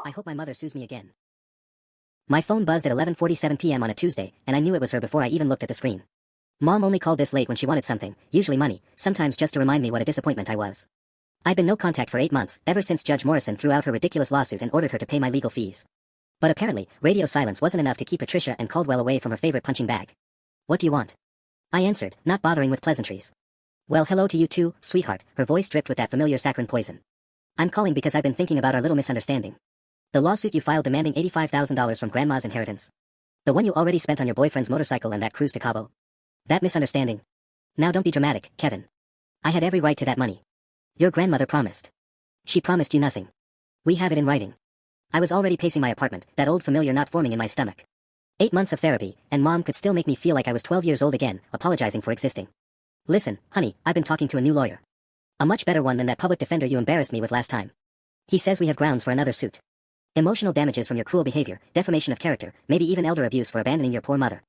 I hope my mother sues me again. My phone buzzed at 11:47 p.m. on a Tuesday, and I knew it was her before I even looked at the screen. Mom only called this late when she wanted something, usually money, sometimes just to remind me what a disappointment I was. I'd been no contact for 8 months, ever since Judge Morrison threw out her ridiculous lawsuit and ordered her to pay my legal fees. But apparently, radio silence wasn't enough to keep Patricia and Caldwell away from her favorite punching bag. What do you want? I answered, not bothering with pleasantries. Well, hello to you too, sweetheart, her voice dripped with that familiar saccharine poison. I'm calling because I've been thinking about our little misunderstanding. The lawsuit you filed demanding $85,000 from Grandma's inheritance. The one you already spent on your boyfriend's motorcycle and that cruise to Cabo. That misunderstanding. Now don't be dramatic, Kevin. I had every right to that money. Your grandmother promised. She promised you nothing. We have it in writing. I was already pacing my apartment, that old familiar knot forming in my stomach. 8 months of therapy, and Mom could still make me feel like I was 12 years old again, apologizing for existing. Listen, honey, I've been talking to a new lawyer. A much better one than that public defender you embarrassed me with last time. He says we have grounds for another suit. Emotional damages from your cruel behavior, defamation of character, maybe even elder abuse for abandoning your poor mother.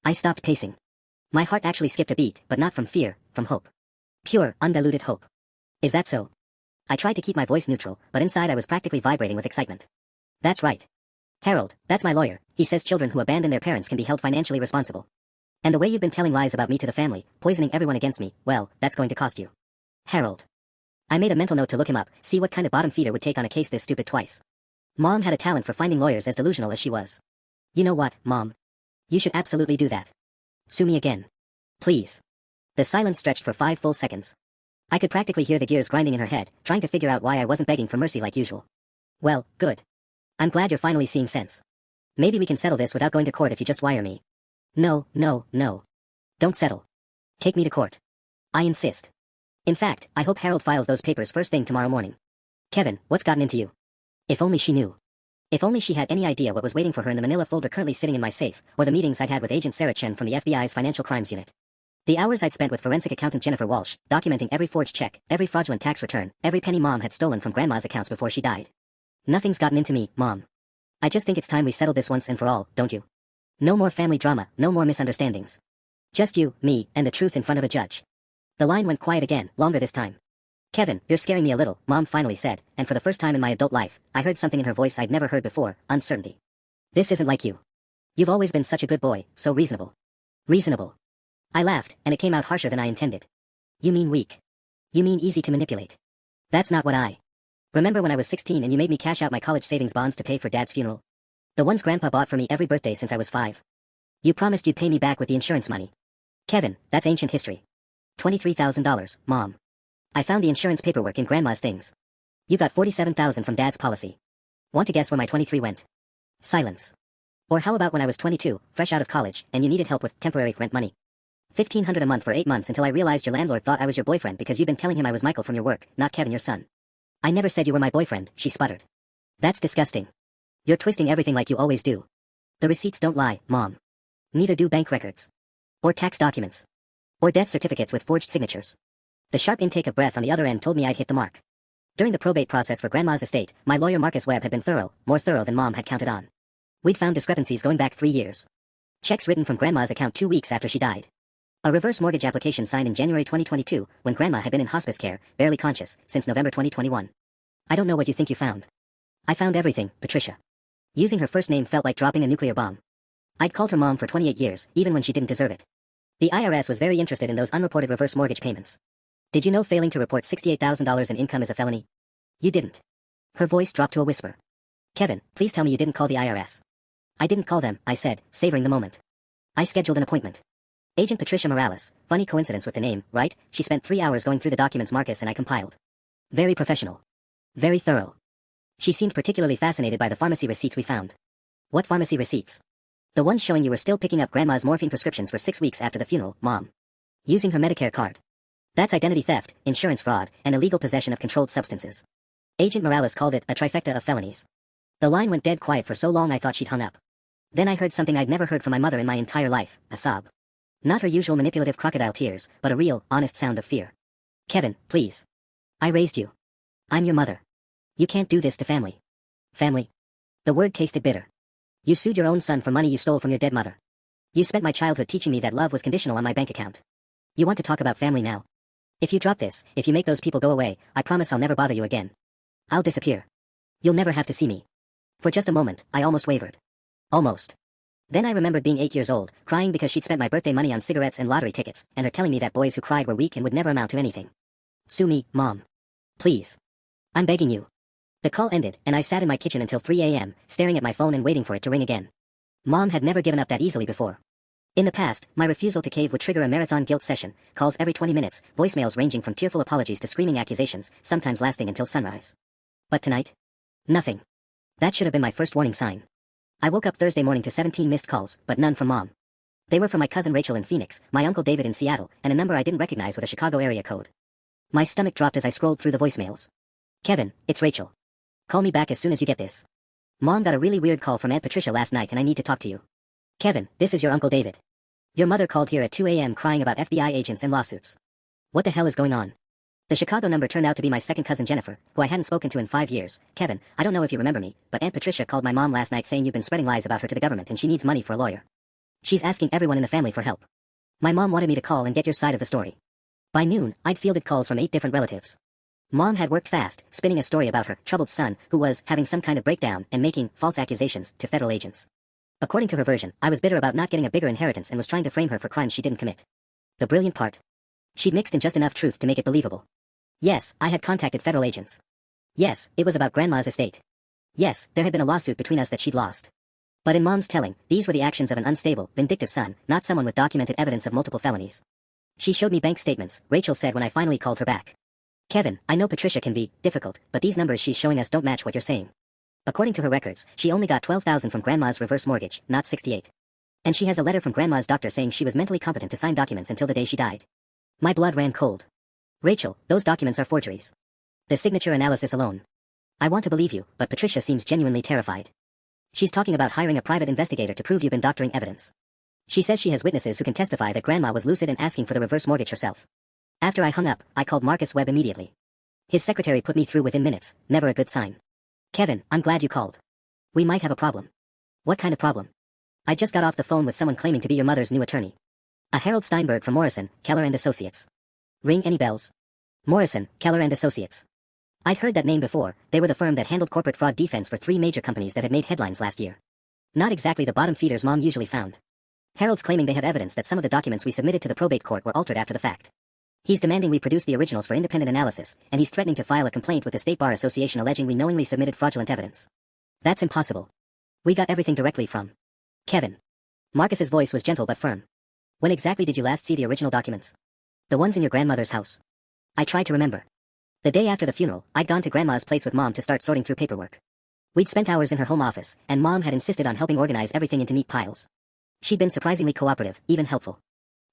I stopped pacing. My heart actually skipped a beat, but not from fear, from hope. Pure, undiluted hope. Is that so? I tried to keep my voice neutral, but inside I was practically vibrating with excitement. That's right. Harold, that's my lawyer, he says children who abandon their parents can be held financially responsible. And the way you've been telling lies about me to the family, poisoning everyone against me, well, that's going to cost you. Harold. I made a mental note to look him up, see what kind of bottom feeder would take on a case this stupid twice. Mom had a talent for finding lawyers as delusional as she was. You know what, Mom? You should absolutely do that. Sue me again. Please. The silence stretched for 5 full seconds. I could practically hear the gears grinding in her head, trying to figure out why I wasn't begging for mercy like usual. Well, good. I'm glad you're finally seeing sense. Maybe we can settle this without going to court if you just wire me. No, no, no. Don't settle. Take me to court. I insist. In fact, I hope Harold files those papers first thing tomorrow morning. Kevin, what's gotten into you? If only she knew. If only she had any idea what was waiting for her in the manila folder currently sitting in my safe, or the meetings I'd had with Agent Sarah Chen from the FBI's Financial Crimes Unit. The hours I'd spent with forensic accountant Jennifer Walsh, documenting every forged check, every fraudulent tax return, every penny Mom had stolen from Grandma's accounts before she died. Nothing's gotten into me, Mom. I just think it's time we settled this once and for all, don't you? No more family drama, no more misunderstandings. Just you, me, and the truth in front of a judge. The line went quiet again, longer this time. Kevin, you're scaring me a little, Mom finally said, and for the first time in my adult life, I heard something in her voice I'd never heard before, uncertainty. This isn't like you. You've always been such a good boy, so reasonable. Reasonable. I laughed, and it came out harsher than I intended. You mean weak. You mean easy to manipulate. That's not what I... Remember when I was 16 and you made me cash out my college savings bonds to pay for Dad's funeral? The ones Grandpa bought for me every birthday since I was 5. You promised you'd pay me back with the insurance money. Kevin, that's ancient history. $23,000, Mom. I found the insurance paperwork in Grandma's things. You got $47,000 from Dad's policy. Want to guess where my 23 went? Silence. Or how about when I was 22, fresh out of college, and you needed help with temporary rent money? $1,500 a month for 8 months until I realized your landlord thought I was your boyfriend because you'd been telling him I was Michael from your work, not Kevin your son. I never said you were my boyfriend, she sputtered. That's disgusting. You're twisting everything like you always do. The receipts don't lie, Mom. Neither do bank records. Or tax documents. Or death certificates with forged signatures. The sharp intake of breath on the other end told me I'd hit the mark. During the probate process for Grandma's estate, my lawyer Marcus Webb had been thorough, more thorough than Mom had counted on. We'd found discrepancies going back 3 years. Checks written from Grandma's account 2 weeks after she died. A reverse mortgage application signed in January 2022, when Grandma had been in hospice care, barely conscious, since November 2021. I don't know what you think you found. I found everything, Patricia. Using her first name felt like dropping a nuclear bomb. I'd called her Mom for 28 years, even when she didn't deserve it. The IRS was very interested in those unreported reverse mortgage payments. Did you know failing to report $68,000 in income is a felony? You didn't. Her voice dropped to a whisper. Kevin, please tell me you didn't call the IRS. I didn't call them, I said, savoring the moment. I scheduled an appointment. Agent Patricia Morales, funny coincidence with the name, right? She spent 3 hours going through the documents Marcus and I compiled. Very professional. Very thorough. She seemed particularly fascinated by the pharmacy receipts we found. What pharmacy receipts? The ones showing you were still picking up Grandma's morphine prescriptions for 6 weeks after the funeral, Mom. Using her Medicare card. That's identity theft, insurance fraud, and illegal possession of controlled substances. Agent Morales called it a trifecta of felonies. The line went dead quiet for so long I thought she'd hung up. Then I heard something I'd never heard from my mother in my entire life, a sob. Not her usual manipulative crocodile tears, but a real, honest sound of fear. Kevin, please. I raised you. I'm your mother. You can't do this to family. Family. The word tasted bitter. You sued your own son for money you stole from your dead mother. You spent my childhood teaching me that love was conditional on my bank account. You want to talk about family now? If you drop this, if you make those people go away, I promise I'll never bother you again. I'll disappear. You'll never have to see me. For just a moment, I almost wavered. Almost. Then I remembered being 8 years old, crying because she'd spent my birthday money on cigarettes and lottery tickets, and her telling me that boys who cried were weak and would never amount to anything. Sue me, Mom. Please. I'm begging you. The call ended, and I sat in my kitchen until 3 a.m., staring at my phone and waiting for it to ring again. Mom had never given up that easily before. In the past, my refusal to cave would trigger a marathon guilt session, calls every 20 minutes, voicemails ranging from tearful apologies to screaming accusations, sometimes lasting until sunrise. But tonight? Nothing. That should have been my first warning sign. I woke up Thursday morning to 17 missed calls, but none from Mom. They were from my cousin Rachel in Phoenix, my uncle David in Seattle, and a number I didn't recognize with a Chicago area code. My stomach dropped as I scrolled through the voicemails. Kevin, it's Rachel. Call me back as soon as you get this. Mom got a really weird call from Aunt Patricia last night and I need to talk to you. Kevin, this is your Uncle David. Your mother called here at 2 a.m. crying about FBI agents and lawsuits. What the hell is going on? The Chicago number turned out to be my second cousin Jennifer, who I hadn't spoken to in 5 years. Kevin, I don't know if you remember me, but Aunt Patricia called my mom last night saying you've been spreading lies about her to the government and she needs money for a lawyer. She's asking everyone in the family for help. My mom wanted me to call and get your side of the story. By noon, I'd fielded calls from 8 different relatives. Mom had worked fast, spinning a story about her troubled son, who was having some kind of breakdown and making false accusations to federal agents. According to her version, I was bitter about not getting a bigger inheritance and was trying to frame her for crimes she didn't commit. The brilliant part. She'd mixed in just enough truth to make it believable. Yes, I had contacted federal agents. Yes, it was about Grandma's estate. Yes, there had been a lawsuit between us that she'd lost. But in Mom's telling, these were the actions of an unstable, vindictive son, not someone with documented evidence of multiple felonies. She showed me bank statements, Rachel said when I finally called her back. Kevin, I know Patricia can be difficult, but these numbers she's showing us don't match what you're saying. According to her records, she only got $12,000 from Grandma's reverse mortgage, not $68,000. And she has a letter from Grandma's doctor saying she was mentally competent to sign documents until the day she died. My blood ran cold. Rachel, those documents are forgeries. The signature analysis alone. I want to believe you, but Patricia seems genuinely terrified. She's talking about hiring a private investigator to prove you've been doctoring evidence. She says she has witnesses who can testify that Grandma was lucid in asking for the reverse mortgage herself. After I hung up, I called Marcus Webb immediately. His secretary put me through within minutes, never a good sign. Kevin, I'm glad you called. We might have a problem. What kind of problem? I just got off the phone with someone claiming to be your mother's new attorney. A Harold Steinberg from Morrison, Keller and Associates. Ring any bells? Morrison, Keller and Associates. I'd heard that name before. They were the firm that handled corporate fraud defense for 3 major companies that had made headlines last year. Not exactly the bottom feeders Mom usually found. Harold's claiming they have evidence that some of the documents we submitted to the probate court were altered after the fact. He's demanding we produce the originals for independent analysis, and he's threatening to file a complaint with the State Bar Association alleging we knowingly submitted fraudulent evidence. That's impossible. We got everything directly from Kevin. Marcus's voice was gentle but firm. When exactly did you last see the original documents? The ones in your grandmother's house. I tried to remember. The day after the funeral, I'd gone to Grandma's place with Mom to start sorting through paperwork. We'd spent hours in her home office, and Mom had insisted on helping organize everything into neat piles. She'd been surprisingly cooperative, even helpful.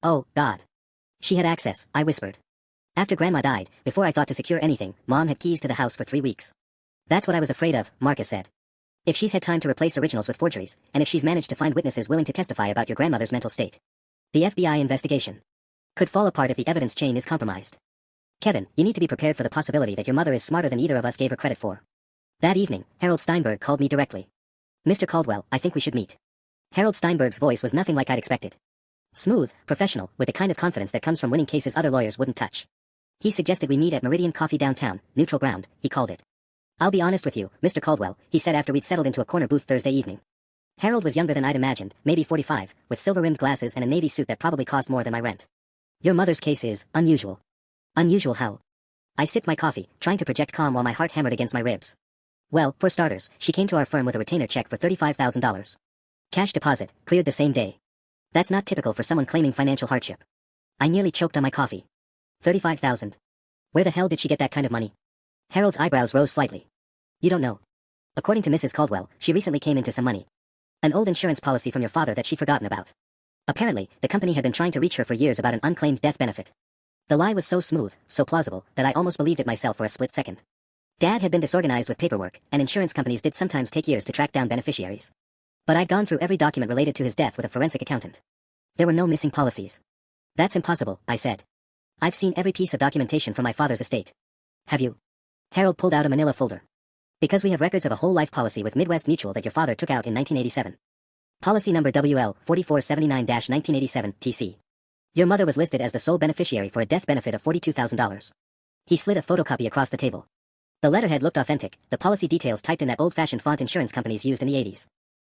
Oh, God. She had access, I whispered. After Grandma died, before I thought to secure anything, Mom had keys to the house for 3 weeks. That's what I was afraid of, Marcus said. If she's had time to replace originals with forgeries, and if she's managed to find witnesses willing to testify about your grandmother's mental state, the FBI investigation could fall apart if the evidence chain is compromised. Kevin, you need to be prepared for the possibility that your mother is smarter than either of us gave her credit for. That evening, Harold Steinberg called me directly. Mr. Caldwell, I think we should meet. Harold Steinberg's voice was nothing like I'd expected. Smooth, professional, with the kind of confidence that comes from winning cases other lawyers wouldn't touch. He suggested we meet at Meridian Coffee downtown, neutral ground, he called it. I'll be honest with you, Mr. Caldwell, he said after we'd settled into a corner booth Thursday evening. Harold was younger than I'd imagined, maybe 45, with silver-rimmed glasses and a navy suit that probably cost more than my rent. Your mother's case is unusual. Unusual how? I sipped my coffee, trying to project calm while my heart hammered against my ribs. Well, for starters, she came to our firm with a retainer check for $35,000. Cash deposit, cleared the same day. That's not typical for someone claiming financial hardship. I nearly choked on my coffee. $35,000. Where the hell did she get that kind of money? Harold's eyebrows rose slightly. You don't know. According to Mrs. Caldwell, she recently came into some money. An old insurance policy from your father that she'd forgotten about. Apparently, the company had been trying to reach her for years about an unclaimed death benefit. The lie was so smooth, so plausible, that I almost believed it myself for a split second. Dad had been disorganized with paperwork, and insurance companies did sometimes take years to track down beneficiaries. But I'd gone through every document related to his death with a forensic accountant. There were no missing policies. That's impossible, I said. I've seen every piece of documentation from my father's estate. Have you? Harold pulled out a manila folder. Because we have records of a whole life policy with Midwest Mutual that your father took out in 1987. Policy number WL 4479-1987 TC. Your mother was listed as the sole beneficiary for a death benefit of $42,000. He slid a photocopy across the table. The letterhead looked authentic, the policy details typed in that old-fashioned font insurance companies used in the 80s.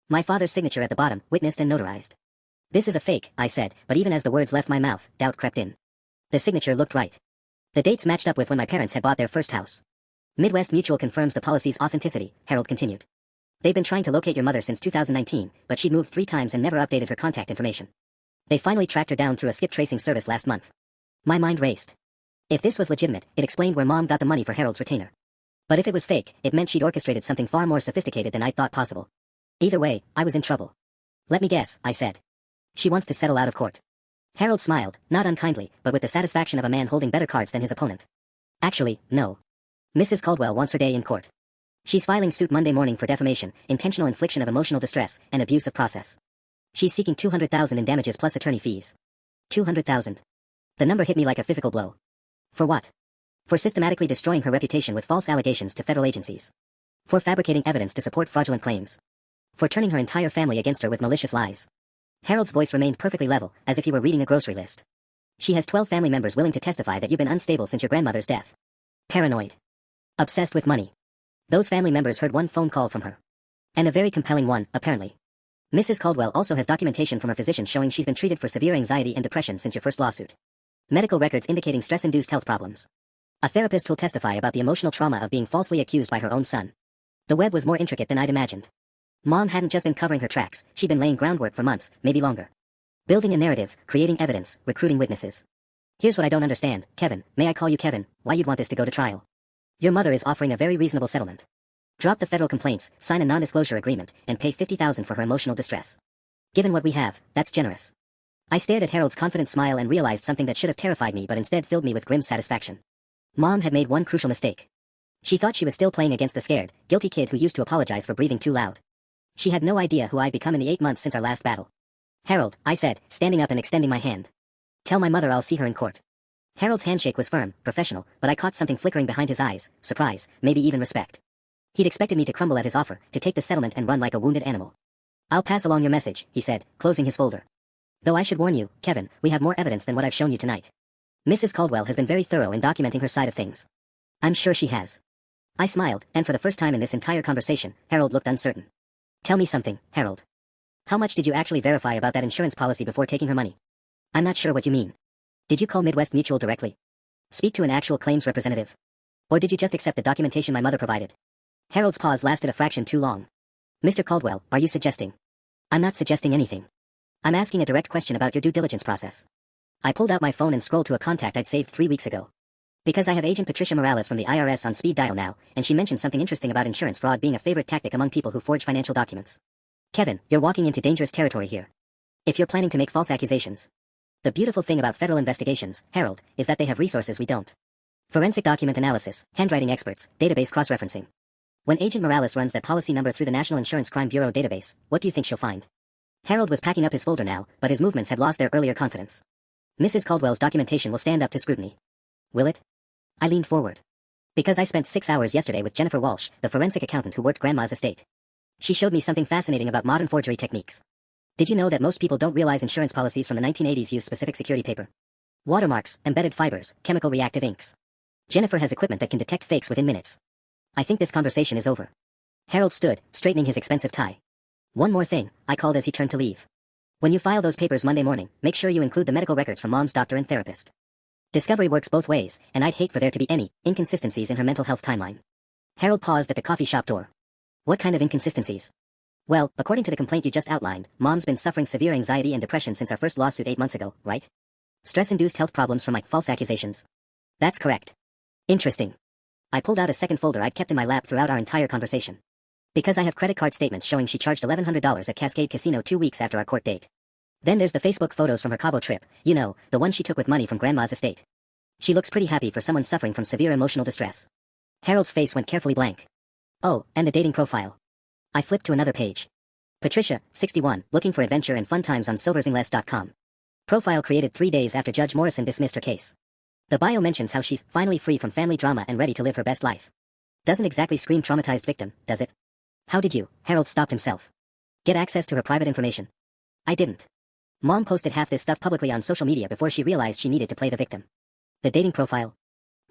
My father's signature at the bottom, witnessed and notarized. This is a fake, I said, but even as the words left my mouth, doubt crept in. The signature looked right. The dates matched up with when my parents had bought their first house. Midwest Mutual confirms the policy's authenticity, Harold continued. They've been trying to locate your mother since 2019, but she'd moved 3 times and never updated her contact information. They finally tracked her down through a skip tracing service last month. My mind raced. If this was legitimate, it explained where Mom got the money for Harold's retainer. But if it was fake, it meant she'd orchestrated something far more sophisticated than I'd thought possible. Either way, I was in trouble. Let me guess, I said. She wants to settle out of court. Harold smiled, not unkindly, but with the satisfaction of a man holding better cards than his opponent. Actually, no. Mrs. Caldwell wants her day in court. She's filing suit Monday morning for defamation, intentional infliction of emotional distress, and abuse of process. She's seeking $200,000 in damages plus attorney fees. $200,000. The number hit me like a physical blow. For what? For systematically destroying her reputation with false allegations to federal agencies. For fabricating evidence to support fraudulent claims. For turning her entire family against her with malicious lies. Harold's voice remained perfectly level, as if he were reading a grocery list. She has 12 family members willing to testify that you've been unstable since your grandmother's death. Paranoid. Obsessed with money. Those family members heard one phone call from her. And a very compelling one, apparently. Mrs. Caldwell also has documentation from her physician showing she's been treated for severe anxiety and depression since your first lawsuit. Medical records indicating stress-induced health problems. A therapist will testify about the emotional trauma of being falsely accused by her own son. The web was more intricate than I'd imagined. Mom hadn't just been covering her tracks, she'd been laying groundwork for months, maybe longer. Building a narrative, creating evidence, recruiting witnesses. Here's what I don't understand, Kevin, may I call you Kevin, why you'd want this to go to trial. Your mother is offering a very reasonable settlement. Drop the federal complaints, sign a non-disclosure agreement, and pay $50,000 for her emotional distress. Given what we have, that's generous. I stared at Harold's confident smile and realized something that should have terrified me but instead filled me with grim satisfaction. Mom had made one crucial mistake. She thought she was still playing against the scared, guilty kid who used to apologize for breathing too loud. She had no idea who I'd become in the 8 months since our last battle. Harold, I said, standing up and extending my hand. Tell my mother I'll see her in court. Harold's handshake was firm, professional, but I caught something flickering behind his eyes, surprise, maybe even respect. He'd expected me to crumble at his offer, to take the settlement and run like a wounded animal. I'll pass along your message, he said, closing his folder. Though I should warn you, Kevin, we have more evidence than what I've shown you tonight. Mrs. Caldwell has been very thorough in documenting her side of things. I'm sure she has. I smiled, and for the first time in this entire conversation, Harold looked uncertain. Tell me something, Harold. How much did you actually verify about that insurance policy before taking her money? I'm not sure what you mean. Did you call Midwest Mutual directly? Speak to an actual claims representative? Or did you just accept the documentation my mother provided? Harold's pause lasted a fraction too long. Mr. Caldwell, are you suggesting? I'm not suggesting anything. I'm asking a direct question about your due diligence process. I pulled out my phone and scrolled to a contact I'd saved 3 weeks ago. Because I have Agent Patricia Morales from the IRS on speed dial now, and she mentioned something interesting about insurance fraud being a favorite tactic among people who forge financial documents. Kevin, you're walking into dangerous territory here. If you're planning to make false accusations. The beautiful thing about federal investigations, Harold, is that they have resources we don't. Forensic document analysis, handwriting experts, database cross-referencing. When Agent Morales runs that policy number through the National Insurance Crime Bureau database, what do you think she'll find? Harold was packing up his folder now, but his movements had lost their earlier confidence. Mrs. Caldwell's documentation will stand up to scrutiny. Will it? I leaned forward. Because I spent 6 hours yesterday with Jennifer Walsh, the forensic accountant who worked Grandma's estate. She showed me something fascinating about modern forgery techniques. Did you know that most people don't realize insurance policies from the 1980s use specific security paper? Watermarks, embedded fibers, chemical reactive inks. Jennifer has equipment that can detect fakes within minutes. I think this conversation is over. Harold stood, straightening his expensive tie. One more thing, I called as he turned to leave. When you file those papers Monday morning, make sure you include the medical records from Mom's doctor and therapist. Discovery works both ways, and I'd hate for there to be any inconsistencies in her mental health timeline. Harold paused at the coffee shop door. What kind of inconsistencies? Well, according to the complaint you just outlined, Mom's been suffering severe anxiety and depression since our first lawsuit 8 months ago, right? Stress-induced health problems from my false accusations. That's correct. Interesting. I pulled out a second folder I'd kept in my lap throughout our entire conversation. Because I have credit card statements showing she charged $1,100 at Cascade Casino 2 weeks after our court date. Then there's the Facebook photos from her Cabo trip, you know, the one she took with money from Grandma's estate. She looks pretty happy for someone suffering from severe emotional distress. Harold's face went carefully blank. Oh, and the dating profile. I flipped to another page. Patricia, 61, looking for adventure and fun times on silversingless.com. Profile created 3 days after Judge Morrison dismissed her case. The bio mentions how she's finally free from family drama and ready to live her best life. Doesn't exactly scream traumatized victim, does it? How did you, Harold stopped himself, get access to her private information? I didn't. Mom posted half this stuff publicly on social media before she realized she needed to play the victim. The dating profile.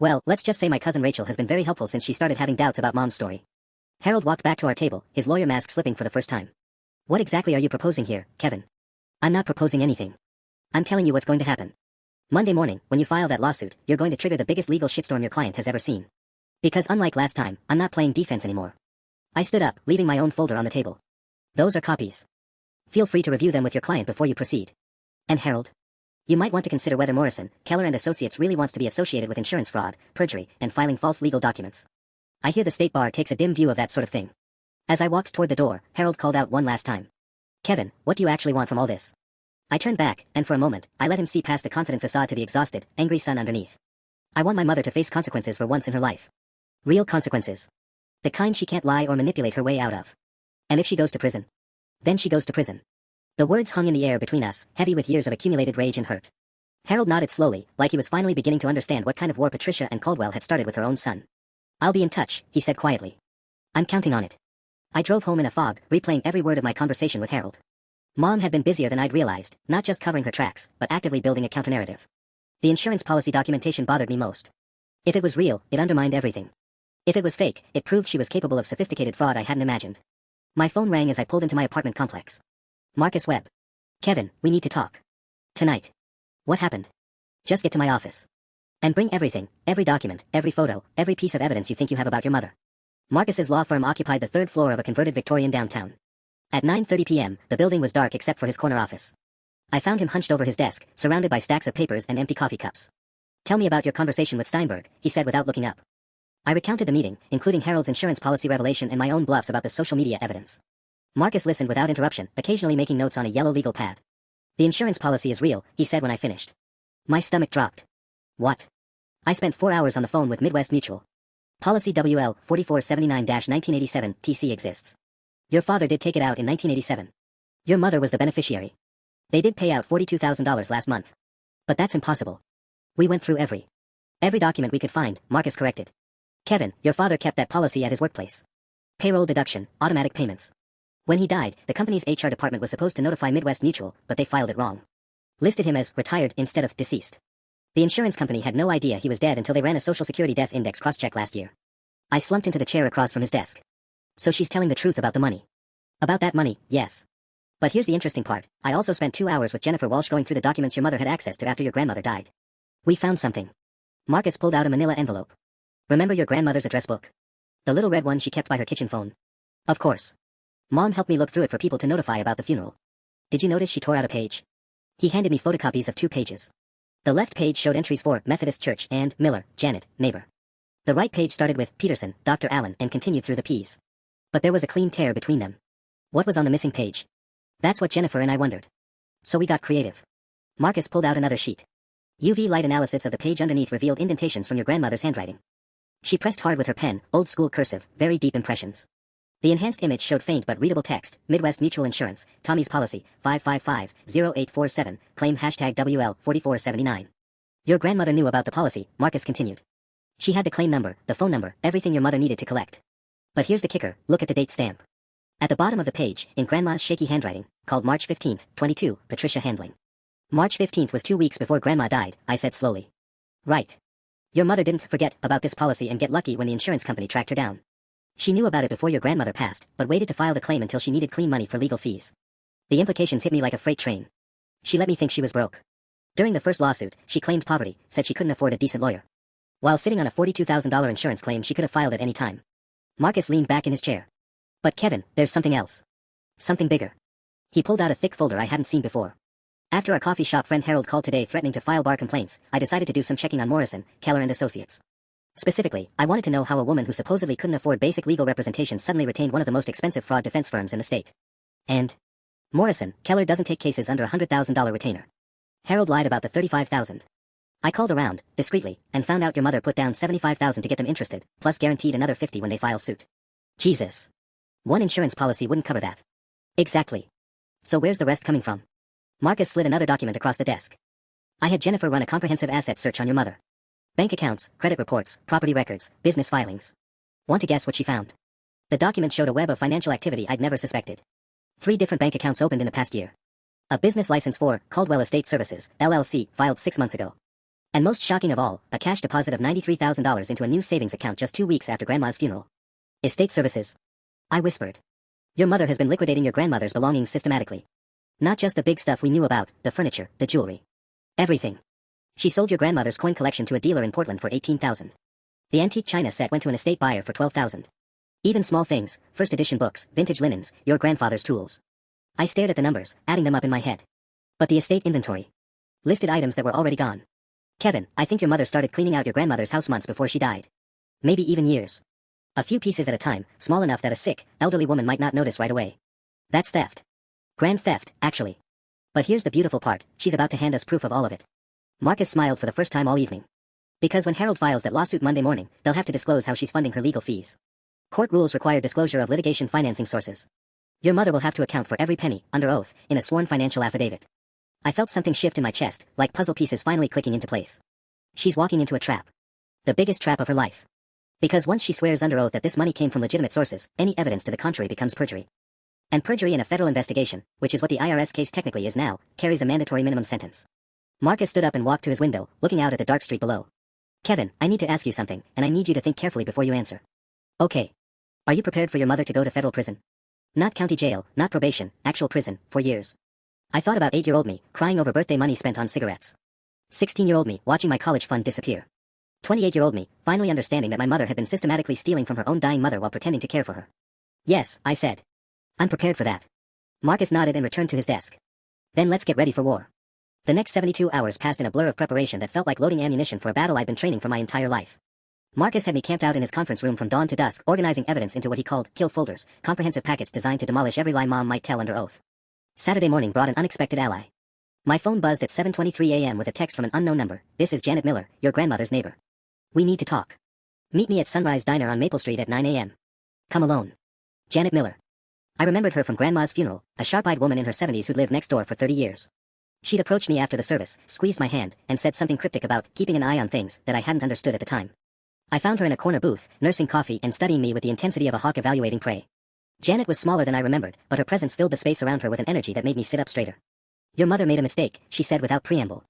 Well, let's just say my cousin Rachel has been very helpful since she started having doubts about Mom's story. Harold walked back to our table, his lawyer mask slipping for the first time. What exactly are you proposing here, Kevin? I'm not proposing anything. I'm telling you what's going to happen. Monday morning, when you file that lawsuit, you're going to trigger the biggest legal shitstorm your client has ever seen. Because unlike last time, I'm not playing defense anymore. I stood up, leaving my own folder on the table. Those are copies. Feel free to review them with your client before you proceed. And Harold, you might want to consider whether Morrison, Keller and Associates really wants to be associated with insurance fraud, perjury, and filing false legal documents. I hear the state bar takes a dim view of that sort of thing. As I walked toward the door, Harold called out one last time. Kevin, what do you actually want from all this? I turned back, and for a moment, I let him see past the confident facade to the exhausted, angry son underneath. I want my mother to face consequences for once in her life. Real consequences. The kind she can't lie or manipulate her way out of. And if she goes to prison, then she goes to prison. The words hung in the air between us, heavy with years of accumulated rage and hurt. Harold nodded slowly, like he was finally beginning to understand what kind of war Patricia and Caldwell had started with her own son. I'll be in touch, he said quietly. I'm counting on it. I drove home in a fog, replaying every word of my conversation with Harold. Mom had been busier than I'd realized, not just covering her tracks, but actively building a counter-narrative. The insurance policy documentation bothered me most. If it was real, it undermined everything. If it was fake, it proved she was capable of sophisticated fraud I hadn't imagined. My phone rang as I pulled into my apartment complex. Marcus Webb. Kevin, we need to talk. Tonight. What happened? Just get to my office. And bring everything, every document, every photo, every piece of evidence you think you have about your mother. Marcus's law firm occupied the third floor of a converted Victorian downtown. At 9:30 p.m., the building was dark except for his corner office. I found him hunched over his desk, surrounded by stacks of papers and empty coffee cups. Tell me about your conversation with Steinberg, he said without looking up. I recounted the meeting, including Harold's insurance policy revelation and my own bluffs about the social media evidence. Marcus listened without interruption, occasionally making notes on a yellow legal pad. The insurance policy is real, he said when I finished. My stomach dropped. What? I spent 4 hours on the phone with Midwest Mutual. Policy WL 4479-1987 TC exists. Your father did take it out in 1987. Your mother was the beneficiary. They did pay out $42,000 last month. But that's impossible. We went through every document we could find, Marcus corrected. Kevin, your father kept that policy at his workplace. Payroll deduction, automatic payments. When he died, the company's HR department was supposed to notify Midwest Mutual, but they filed it wrong. Listed him as retired instead of deceased. The insurance company had no idea he was dead until they ran a Social Security Death Index cross-check last year. I slumped into the chair across from his desk. So she's telling the truth about the money. About that money, yes. But here's the interesting part. I also spent 2 hours with Jennifer Walsh going through the documents your mother had access to after your grandmother died. We found something. Marcus pulled out a manila envelope. Remember your grandmother's address book? The little red one she kept by her kitchen phone. Of course. Mom helped me look through it for people to notify about the funeral. Did you notice she tore out a page? He handed me photocopies of 2 pages. The left page showed entries for Methodist Church and Miller, Janet, neighbor. The right page started with Peterson, Dr. Allen, and continued through the P's. But there was a clean tear between them. What was on the missing page? That's what Jennifer and I wondered. So we got creative. Marcus pulled out another sheet. UV light analysis of the page underneath revealed indentations from your grandmother's handwriting. She pressed hard with her pen, old-school cursive, very deep impressions. The enhanced image showed faint but readable text, Midwest Mutual Insurance, Tommy's policy, 555-0847, claim #WL4479. Your grandmother knew about the policy, Marcus continued. She had the claim number, the phone number, everything your mother needed to collect. But here's the kicker, look at the date stamp. At the bottom of the page, in Grandma's shaky handwriting, called March 15th, 22, Patricia Handling. March 15th was 2 weeks before Grandma died, I said slowly. Right. Your mother didn't forget about this policy and get lucky when the insurance company tracked her down. She knew about it before your grandmother passed, but waited to file the claim until she needed clean money for legal fees. The implications hit me like a freight train. She let me think she was broke. During the first lawsuit, she claimed poverty, said she couldn't afford a decent lawyer. While sitting on a $42,000 insurance claim she could have filed at any time. Marcus leaned back in his chair. But Kevin, there's something else. Something bigger. He pulled out a thick folder I hadn't seen before. After our coffee shop friend Harold called today threatening to file bar complaints, I decided to do some checking on Morrison, Keller and Associates. Specifically, I wanted to know how a woman who supposedly couldn't afford basic legal representation suddenly retained one of the most expensive fraud defense firms in the state. And Morrison, Keller doesn't take cases under $100,000 retainer. Harold lied about the $35,000. I called around, discreetly, and found out your mother put down $75,000 to get them interested, plus guaranteed another $50,000 when they file suit. Jesus. One insurance policy wouldn't cover that. Exactly. So where's the rest coming from? Marcus slid another document across the desk. I had Jennifer run a comprehensive asset search on your mother. Bank accounts, credit reports, property records, business filings. Want to guess what she found? The document showed a web of financial activity I'd never suspected. 3 different bank accounts opened in the past year. A business license for Caldwell Estate Services, LLC, filed 6 months ago. And most shocking of all, a cash deposit of $93,000 into a new savings account just 2 weeks after Grandma's funeral. Estate services. I whispered. Your mother has been liquidating your grandmother's belongings systematically. Not just the big stuff we knew about, the furniture, the jewelry. Everything. She sold your grandmother's coin collection to a dealer in Portland for $18,000. The antique china set went to an estate buyer for $12,000. Even small things, first edition books, vintage linens, your grandfather's tools. I stared at the numbers, adding them up in my head. But the estate inventory listed items that were already gone. Kevin, I think your mother started cleaning out your grandmother's house months before she died. Maybe even years. A few pieces at a time, small enough that a sick, elderly woman might not notice right away. That's theft. Grand theft, actually. But here's the beautiful part, she's about to hand us proof of all of it. Marcus smiled for the first time all evening. Because when Harold files that lawsuit Monday morning, they'll have to disclose how she's funding her legal fees. Court rules require disclosure of litigation financing sources. Your mother will have to account for every penny, under oath, in a sworn financial affidavit. I felt something shift in my chest, like puzzle pieces finally clicking into place. She's walking into a trap. The biggest trap of her life. Because once she swears under oath that this money came from legitimate sources, any evidence to the contrary becomes perjury. And perjury in a federal investigation, which is what the IRS case technically is now, carries a mandatory minimum sentence. Marcus stood up and walked to his window, looking out at the dark street below. Kevin, I need to ask you something, and I need you to think carefully before you answer. Okay. Are you prepared for your mother to go to federal prison? Not county jail, not probation, actual prison, for years. I thought about 8-year-old me, crying over birthday money spent on cigarettes. 16-year-old me, watching my college fund disappear. 28-year-old me, finally understanding that my mother had been systematically stealing from her own dying mother while pretending to care for her. Yes, I said. I'm prepared for that. Marcus nodded and returned to his desk. Then let's get ready for war. The next 72 hours passed in a blur of preparation that felt like loading ammunition for a battle I'd been training for my entire life. Marcus had me camped out in his conference room from dawn to dusk, organizing evidence into what he called kill folders, comprehensive packets designed to demolish every lie Mom might tell under oath. Saturday morning brought an unexpected ally. My phone buzzed at 7:23 a.m. with a text from an unknown number. This is Janet Miller, your grandmother's neighbor. We need to talk. Meet me at Sunrise Diner on Maple Street at 9 a.m. Come alone. Janet Miller. I remembered her from Grandma's funeral, a sharp-eyed woman in her 70s who'd lived next door for 30 years. She'd approached me after the service, squeezed my hand, and said something cryptic about keeping an eye on things that I hadn't understood at the time. I found her in a corner booth, nursing coffee and studying me with the intensity of a hawk evaluating prey. Janet was smaller than I remembered, but her presence filled the space around her with an energy that made me sit up straighter. Your mother made a mistake, she said without preamble.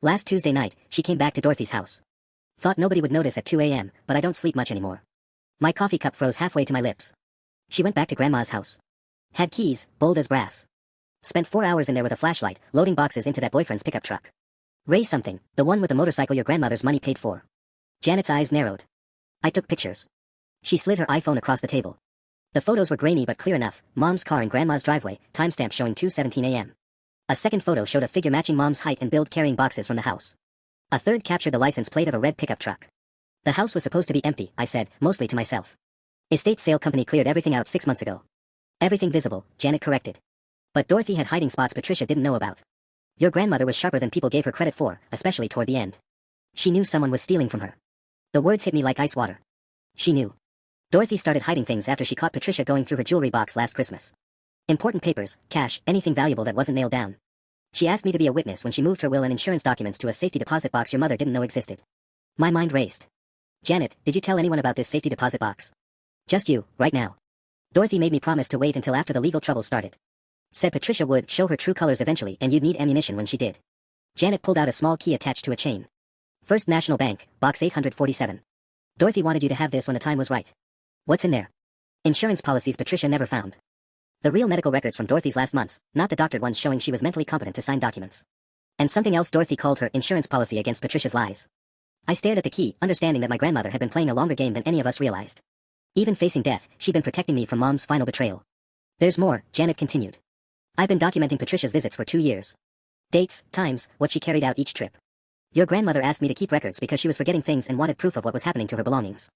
Last Tuesday night, she came back to Dorothy's house. Thought nobody would notice at 2 a.m., but I don't sleep much anymore. My coffee cup froze halfway to my lips. She went back to Grandma's house. Had keys, bold as brass. Spent 4 hours in there with a flashlight, loading boxes into that boyfriend's pickup truck. Ray something, the one with the motorcycle your grandmother's money paid for. Janet's eyes narrowed. I took pictures. She slid her iPhone across the table. The photos were grainy but clear enough, Mom's car in Grandma's driveway, timestamp showing 2:17 a.m. A second photo showed a figure matching Mom's height and build carrying boxes from the house. A third captured the license plate of a red pickup truck. The house was supposed to be empty, I said, mostly to myself. Estate sale company cleared everything out 6 months ago. Everything visible, Janet corrected. But Dorothy had hiding spots Patricia didn't know about. Your grandmother was sharper than people gave her credit for, especially toward the end. She knew someone was stealing from her. The words hit me like ice water. She knew. Dorothy started hiding things after she caught Patricia going through her jewelry box last Christmas. Important papers, cash, anything valuable that wasn't nailed down. She asked me to be a witness when she moved her will and insurance documents to a safety deposit box your mother didn't know existed. My mind raced. Janet, did you tell anyone about this safety deposit box? Just you, right now. Dorothy made me promise to wait until after the legal trouble started. Said Patricia would show her true colors eventually and you'd need ammunition when she did. Janet pulled out a small key attached to a chain. First National Bank, box 847. Dorothy wanted you to have this when the time was right. What's in there? Insurance policies Patricia never found. The real medical records from Dorothy's last months, not the doctored ones showing she was mentally competent to sign documents. And something else Dorothy called her insurance policy against Patricia's lies. I stared at the key, understanding that my grandmother had been playing a longer game than any of us realized. Even facing death, she'd been protecting me from Mom's final betrayal. There's more, Janet continued. I've been documenting Patricia's visits for 2 years. Dates, times, what she carried out each trip. Your grandmother asked me to keep records because she was forgetting things and wanted proof of what was happening to her belongings.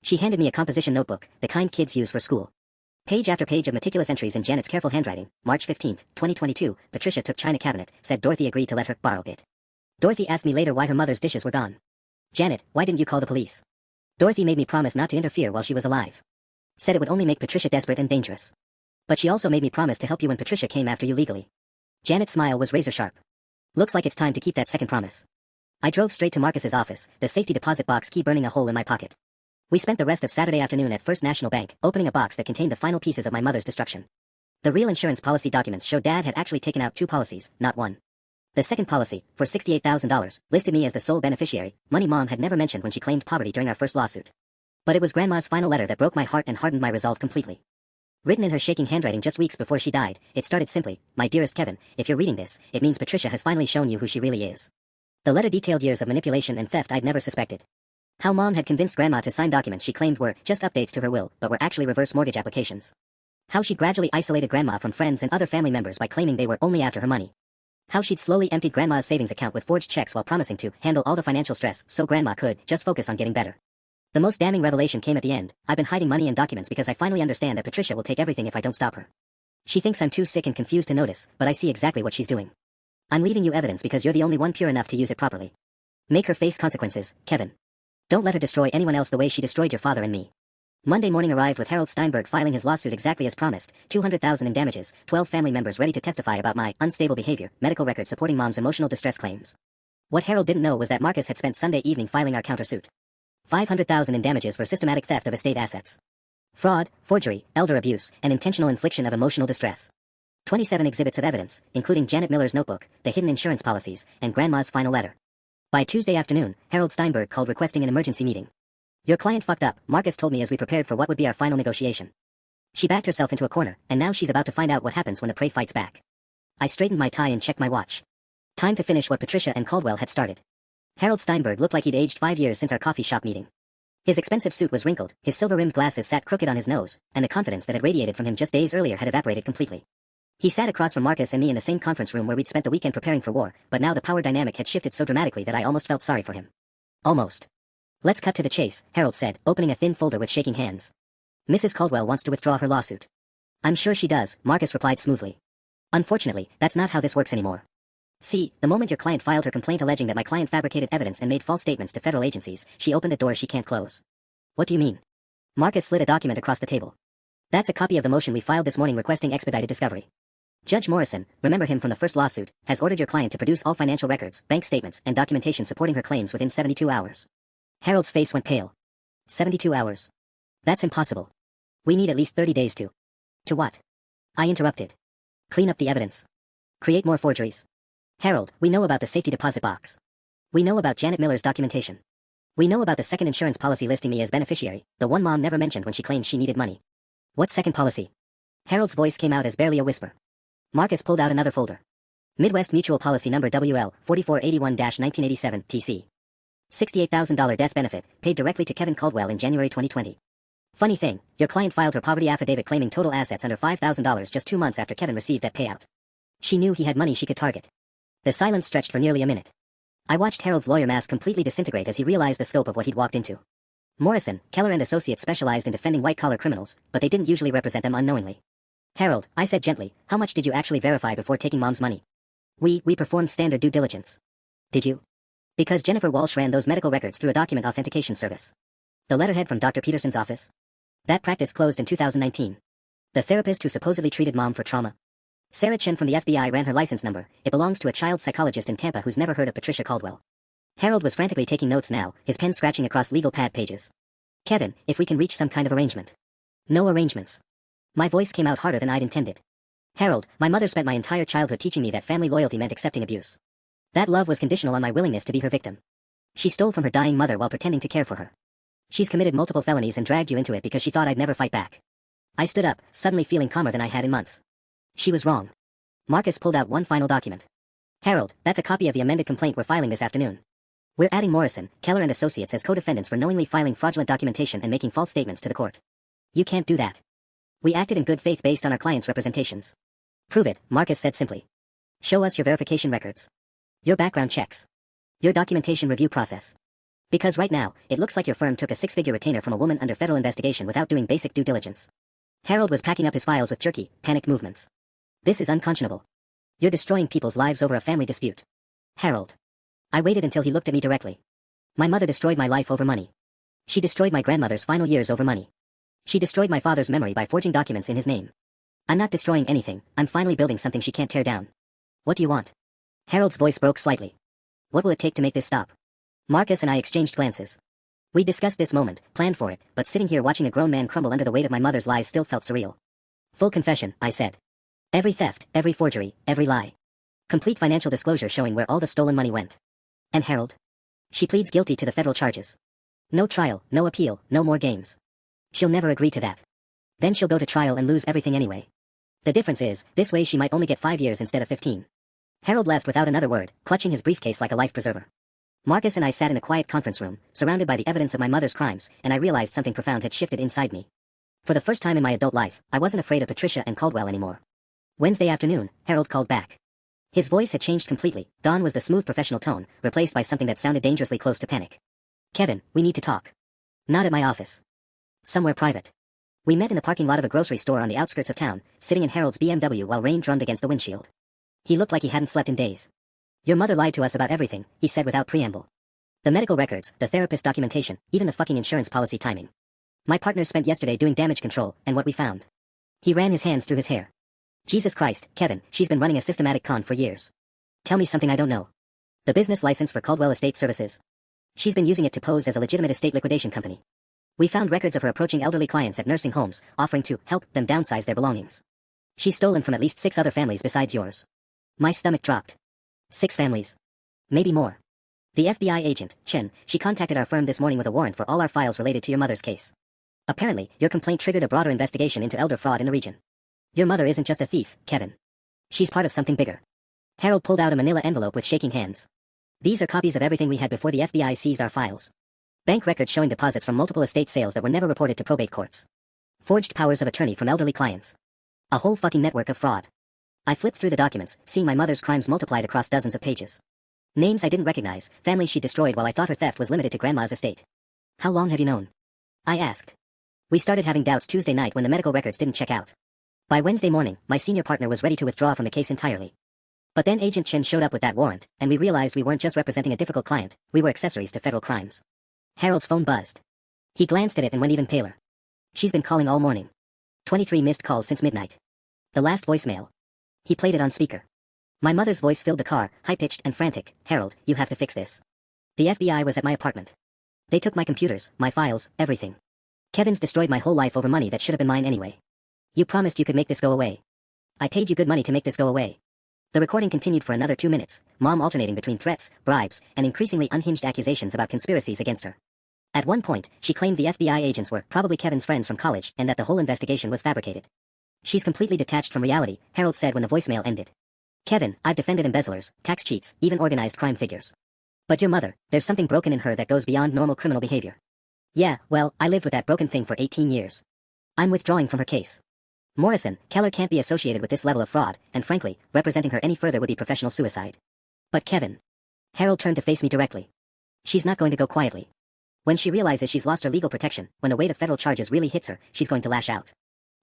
She handed me a composition notebook, the kind kids use for school. Page after page of meticulous entries in Janet's careful handwriting. March 15, 2022, Patricia took china cabinet, said Dorothy agreed to let her borrow it. Dorothy asked me later why her mother's dishes were gone. Janet, why didn't you call the police? Dorothy made me promise not to interfere while she was alive. Said it would only make Patricia desperate and dangerous. But she also made me promise to help you when Patricia came after you legally. Janet's smile was razor sharp. Looks like it's time to keep that second promise. I drove straight to Marcus's office, the safety deposit box key burning a hole in my pocket. We spent the rest of Saturday afternoon at First National Bank, opening a box that contained the final pieces of my mother's destruction. The real insurance policy documents showed Dad had actually taken out 2 policies, not 1. The second policy, for $68,000, listed me as the sole beneficiary. Money Mom had never mentioned when she claimed poverty during our first lawsuit. But it was Grandma's final letter that broke my heart and hardened my resolve completely. Written in her shaking handwriting just weeks before she died, it started simply, "My dearest Kevin, if you're reading this, it means Patricia has finally shown you who she really is." The letter detailed years of manipulation and theft I'd never suspected. How Mom had convinced Grandma to sign documents she claimed were just updates to her will, but were actually reverse mortgage applications. How she'd gradually isolated Grandma from friends and other family members by claiming they were only after her money. How she'd slowly emptied Grandma's savings account with forged checks while promising to handle all the financial stress so Grandma could just focus on getting better. The most damning revelation came at the end. I've been hiding money and documents because I finally understand that Patricia will take everything if I don't stop her. She thinks I'm too sick and confused to notice, but I see exactly what she's doing. I'm leaving you evidence because you're the only one pure enough to use it properly. Make her face consequences, Kevin. Don't let her destroy anyone else the way she destroyed your father and me. Monday morning arrived with Harold Steinberg filing his lawsuit exactly as promised, $200,000 in damages, 12 family members ready to testify about my unstable behavior, medical records supporting Mom's emotional distress claims. What Harold didn't know was that Marcus had spent Sunday evening filing our countersuit. $500,000 in damages for systematic theft of estate assets. Fraud, forgery, elder abuse, and intentional infliction of emotional distress. 27 exhibits of evidence, including Janet Miller's notebook, the hidden insurance policies, and Grandma's final letter. By Tuesday afternoon, Harold Steinberg called requesting an emergency meeting. "Your client fucked up," Marcus told me as we prepared for what would be our final negotiation. "She backed herself into a corner, and now she's about to find out what happens when the prey fights back." I straightened my tie and checked my watch. Time to finish what Patricia and Caldwell had started. Harold Steinberg looked like he'd aged 5 years since our coffee shop meeting. His expensive suit was wrinkled, his silver-rimmed glasses sat crooked on his nose, and the confidence that had radiated from him just days earlier had evaporated completely. He sat across from Marcus and me in the same conference room where we'd spent the weekend preparing for war, but now the power dynamic had shifted so dramatically that I almost felt sorry for him. Almost. "Let's cut to the chase," Harold said, opening a thin folder with shaking hands. "Mrs. Caldwell wants to withdraw her lawsuit." "I'm sure she does," Marcus replied smoothly. "Unfortunately, that's not how this works anymore. See, the moment your client filed her complaint alleging that my client fabricated evidence and made false statements to federal agencies, she opened a door she can't close." "What do you mean?" Marcus slid a document across the table. "That's a copy of the motion we filed this morning requesting expedited discovery. Judge Morrison, remember him from the first lawsuit, has ordered your client to produce all financial records, bank statements, and documentation supporting her claims within 72 hours. Harold's face went pale. 72 hours. That's impossible. We need at least 30 days to. To what? I interrupted. Clean up the evidence. Create more forgeries. Harold, we know about the safety deposit box. We know about Janet Miller's documentation. We know about the second insurance policy listing me as beneficiary, the one Mom never mentioned when she claimed she needed money. What second policy? Harold's voice came out as barely a whisper. Marcus pulled out another folder. Midwest Mutual Policy Number WL 4481-1987 TC. $68,000 death benefit, paid directly to Kevin Caldwell in January 2020. Funny thing, your client filed her poverty affidavit claiming total assets under $5,000 just 2 months after Kevin received that payout. She knew he had money she could target. The silence stretched for nearly a minute. I watched Harold's lawyer mask completely disintegrate as he realized the scope of what he'd walked into. Morrison, Keller and Associates specialized in defending white-collar criminals, but they didn't usually represent them unknowingly. "Harold," I said gently, "how much did you actually verify before taking Mom's money?" We performed standard due diligence." "Did you?" "Because Jennifer Walsh ran those medical records through a document authentication service. The letterhead from Dr. Peterson's office. That practice closed in 2019. The therapist who supposedly treated Mom for trauma. Sarah Chen from the FBI ran her license number. It belongs to a child psychologist in Tampa who's never heard of Patricia Caldwell." Harold was frantically taking notes now, his pen scratching across legal pad pages. "Kevin, if we can reach some kind of arrangement." "No arrangements." My voice came out harder than I'd intended. "Harold, my mother spent my entire childhood teaching me that family loyalty meant accepting abuse. That love was conditional on my willingness to be her victim. She stole from her dying mother while pretending to care for her. She's committed multiple felonies and dragged you into it because she thought I'd never fight back." I stood up, suddenly feeling calmer than I had in months. She was wrong. Marcus pulled out one final document. "Harold, that's a copy of the amended complaint we're filing this afternoon. We're adding Morrison, Keller and Associates as co-defendants for knowingly filing fraudulent documentation and making false statements to the court. You can't do that. We acted in good faith based on our client's representations." "Prove it," Marcus said simply. "Show us your verification records. Your background checks. Your documentation review process. Because right now, it looks like your firm took a 6-figure retainer from a woman under federal investigation without doing basic due diligence." Harold was packing up his files with jerky, panicked movements. "This is unconscionable. You're destroying people's lives over a family dispute." "Harold." I waited until he looked at me directly. "My mother destroyed my life over money. She destroyed my grandmother's final years over money. She destroyed my father's memory by forging documents in his name. I'm not destroying anything, I'm finally building something she can't tear down. What do you want?" Harold's voice broke slightly. "What will it take to make this stop?" Marcus and I exchanged glances. We discussed this moment, planned for it, but sitting here watching a grown man crumble under the weight of my mother's lies still felt surreal. "Full confession," I said. "Every theft, every forgery, every lie. Complete financial disclosure showing where all the stolen money went. And Harold? She pleads guilty to the federal charges. No trial, no appeal, no more games. She'll never agree to that. Then she'll go to trial and lose everything anyway. The difference is, this way she might only get 5 years instead of 15. Harold left without another word, clutching his briefcase like a life preserver. Marcus and I sat in a quiet conference room, surrounded by the evidence of my mother's crimes, and I realized something profound had shifted inside me. For the first time in my adult life, I wasn't afraid of Patricia and Caldwell anymore. Wednesday afternoon, Harold called back. His voice had changed completely. Gone was the smooth professional tone, replaced by something that sounded dangerously close to panic. Kevin, we need to talk. Not at my office. Somewhere private. We met in the parking lot of a grocery store on the outskirts of town, sitting in Harold's BMW while rain drummed against the windshield. He looked like he hadn't slept in days. Your mother lied to us about everything, he said without preamble. The medical records, the therapist documentation, even the fucking insurance policy timing. My partner spent yesterday doing damage control, and what we found. He ran his hands through his hair. Jesus Christ, Kevin, she's been running a systematic con for years. Tell me something I don't know. The business license for Caldwell Estate Services. She's been using it to pose as a legitimate estate liquidation company. We found records of her approaching elderly clients at nursing homes, offering to help them downsize their belongings. She's stolen from at least 6 other families besides yours. My stomach dropped. 6 families. Maybe more. The FBI agent, Chen, she contacted our firm this morning with a warrant for all our files related to your mother's case. Apparently, your complaint triggered a broader investigation into elder fraud in the region. Your mother isn't just a thief, Kevin. She's part of something bigger. Harold pulled out a manila envelope with shaking hands. These are copies of everything we had before the FBI seized our files. Bank records showing deposits from multiple estate sales that were never reported to probate courts. Forged powers of attorney from elderly clients. A whole fucking network of fraud. I flipped through the documents, seeing my mother's crimes multiplied across dozens of pages. Names I didn't recognize, families she destroyed while I thought her theft was limited to Grandma's estate. How long have you known? I asked. We started having doubts Tuesday night when the medical records didn't check out. By Wednesday morning, my senior partner was ready to withdraw from the case entirely. But then Agent Chen showed up with that warrant, and we realized we weren't just representing a difficult client, we were accessories to federal crimes. Harold's phone buzzed. He glanced at it and went even paler. She's been calling all morning. 23 missed calls since midnight. The last voicemail. He played it on speaker. My mother's voice filled the car, high-pitched and frantic. Harold, you have to fix this. The FBI was at my apartment. They took my computers, my files, everything. Kevin's destroyed my whole life over money that should have been mine anyway. You promised you could make this go away. I paid you good money to make this go away. The recording continued for another 2 minutes, Mom alternating between threats, bribes, and increasingly unhinged accusations about conspiracies against her. At one point, she claimed the FBI agents were probably Kevin's friends from college and that the whole investigation was fabricated. She's completely detached from reality, Harold said when the voicemail ended. Kevin, I've defended embezzlers, tax cheats, even organized crime figures. But your mother, there's something broken in her that goes beyond normal criminal behavior. Yeah, well, I lived with that broken thing for 18 years. I'm withdrawing from her case. Morrison, Keller can't be associated with this level of fraud, and frankly, representing her any further would be professional suicide. But Kevin. Harold turned to face me directly. She's not going to go quietly. When she realizes she's lost her legal protection, when the weight of federal charges really hits her, she's going to lash out.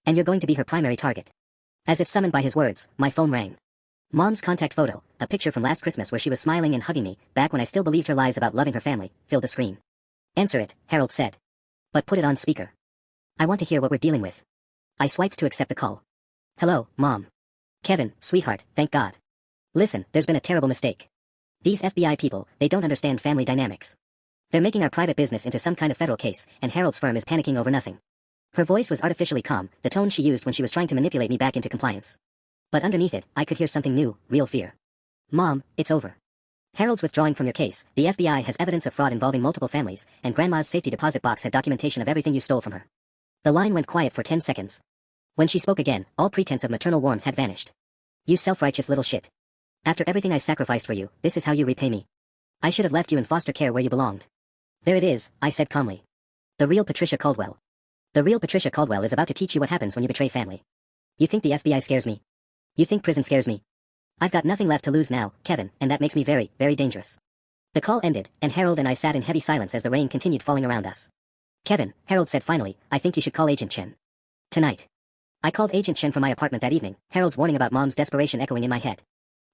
And you're going to be her primary target. As if summoned by his words, my phone rang. Mom's contact photo, a picture from last Christmas where she was smiling and hugging me, back when I still believed her lies about loving her family, filled the screen. Answer it, Harold said. But put it on speaker. I want to hear what we're dealing with. I swiped to accept the call. Hello, Mom. Kevin, sweetheart, thank God. Listen, there's been a terrible mistake. These FBI people, they don't understand family dynamics. They're making our private business into some kind of federal case, and Harold's firm is panicking over nothing. Her voice was artificially calm, the tone she used when she was trying to manipulate me back into compliance. But underneath it, I could hear something new, real fear. Mom, it's over. Harold's withdrawing from your case, the FBI has evidence of fraud involving multiple families, and Grandma's safety deposit box had documentation of everything you stole from her. The line went quiet for 10 seconds. When she spoke again, all pretense of maternal warmth had vanished. You self-righteous little shit. After everything I sacrificed for you, this is how you repay me. I should have left you in foster care where you belonged. There it is, I said calmly. The real Patricia Caldwell. The real Patricia Caldwell is about to teach you what happens when you betray family. You think the FBI scares me? You think prison scares me? I've got nothing left to lose now, Kevin, and that makes me very, very dangerous. The call ended, and Harold and I sat in heavy silence as the rain continued falling around us. Kevin, Harold said finally, I think you should call Agent Chen. Tonight. I called Agent Chen from my apartment that evening, Harold's warning about Mom's desperation echoing in my head.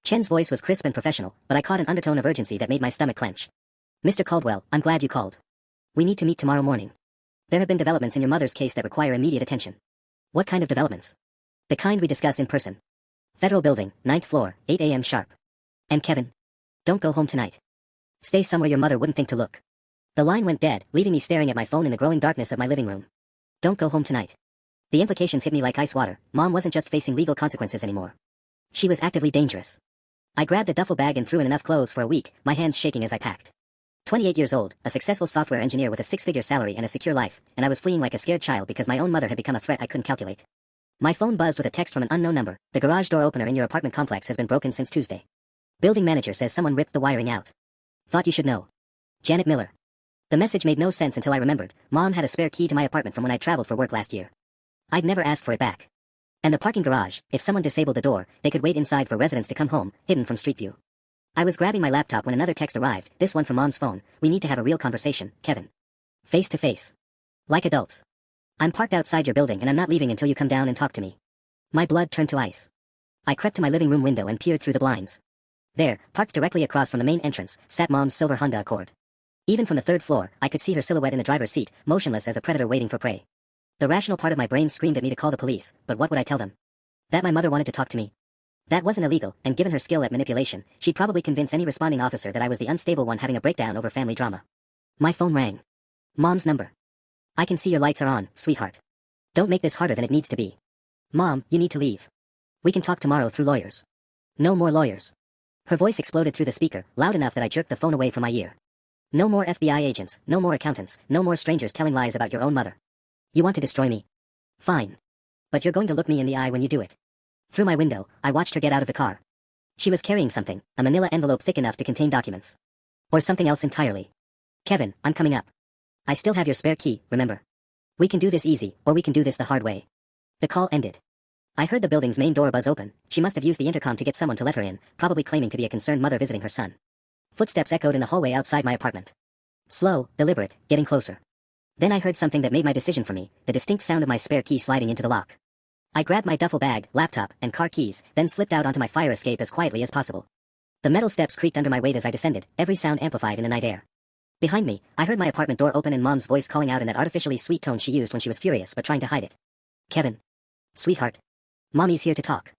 Chen's voice was crisp and professional, but I caught an undertone of urgency that made my stomach clench. Mr. Caldwell, I'm glad you called. We need to meet tomorrow morning. There have been developments in your mother's case that require immediate attention. What kind of developments? The kind we discuss in person. Federal Building, 9th floor, 8 a.m. sharp. And Kevin, don't go home tonight. Stay somewhere your mother wouldn't think to look. The line went dead, leaving me staring at my phone in the growing darkness of my living room. Don't go home tonight. The implications hit me like ice water. Mom wasn't just facing legal consequences anymore. She was actively dangerous. I grabbed a duffel bag and threw in enough clothes for a week, my hands shaking as I packed. 28 years old, a successful software engineer with a six-figure salary and a secure life, and I was fleeing like a scared child because my own mother had become a threat I couldn't calculate. My phone buzzed with a text from an unknown number. The garage door opener in your apartment complex has been broken since Tuesday. Building manager says someone ripped the wiring out. Thought you should know. Janet Miller. The message made no sense until I remembered. Mom had a spare key to my apartment from when I traveled for work last year. I'd never asked for it back. And the parking garage, if someone disabled the door, they could wait inside for residents to come home, hidden from street view. I was grabbing my laptop when another text arrived, this one from Mom's phone. We need to have a real conversation, Kevin. Face to face. Like adults. I'm parked outside your building and I'm not leaving until you come down and talk to me. My blood turned to ice. I crept to my living room window and peered through the blinds. There, parked directly across from the main entrance, sat Mom's silver Honda Accord. Even from the third floor, I could see her silhouette in the driver's seat, motionless as a predator waiting for prey. The rational part of my brain screamed at me to call the police, but what would I tell them? That my mother wanted to talk to me. That wasn't illegal, and given her skill at manipulation, she'd probably convince any responding officer that I was the unstable one having a breakdown over family drama. My phone rang. Mom's number. I can see your lights are on, sweetheart. Don't make this harder than it needs to be. Mom, you need to leave. We can talk tomorrow through lawyers. No more lawyers. Her voice exploded through the speaker, loud enough that I jerked the phone away from my ear. No more FBI agents, no more accountants, no more strangers telling lies about your own mother. You want to destroy me? Fine. But you're going to look me in the eye when you do it. Through my window, I watched her get out of the car. She was carrying something, a manila envelope thick enough to contain documents. Or something else entirely. Kevin, I'm coming up. I still have your spare key, remember? We can do this easy, or we can do this the hard way. The call ended. I heard the building's main door buzz open. She must have used the intercom to get someone to let her in, probably claiming to be a concerned mother visiting her son. Footsteps echoed in the hallway outside my apartment. Slow, deliberate, getting closer. Then I heard something that made my decision for me, the distinct sound of my spare key sliding into the lock. I grabbed my duffel bag, laptop, and car keys, then slipped out onto my fire escape as quietly as possible. The metal steps creaked under my weight as I descended, every sound amplified in the night air. Behind me, I heard my apartment door open and Mom's voice calling out in that artificially sweet tone she used when she was furious but trying to hide it. Kevin. Sweetheart. Mommy's here to talk.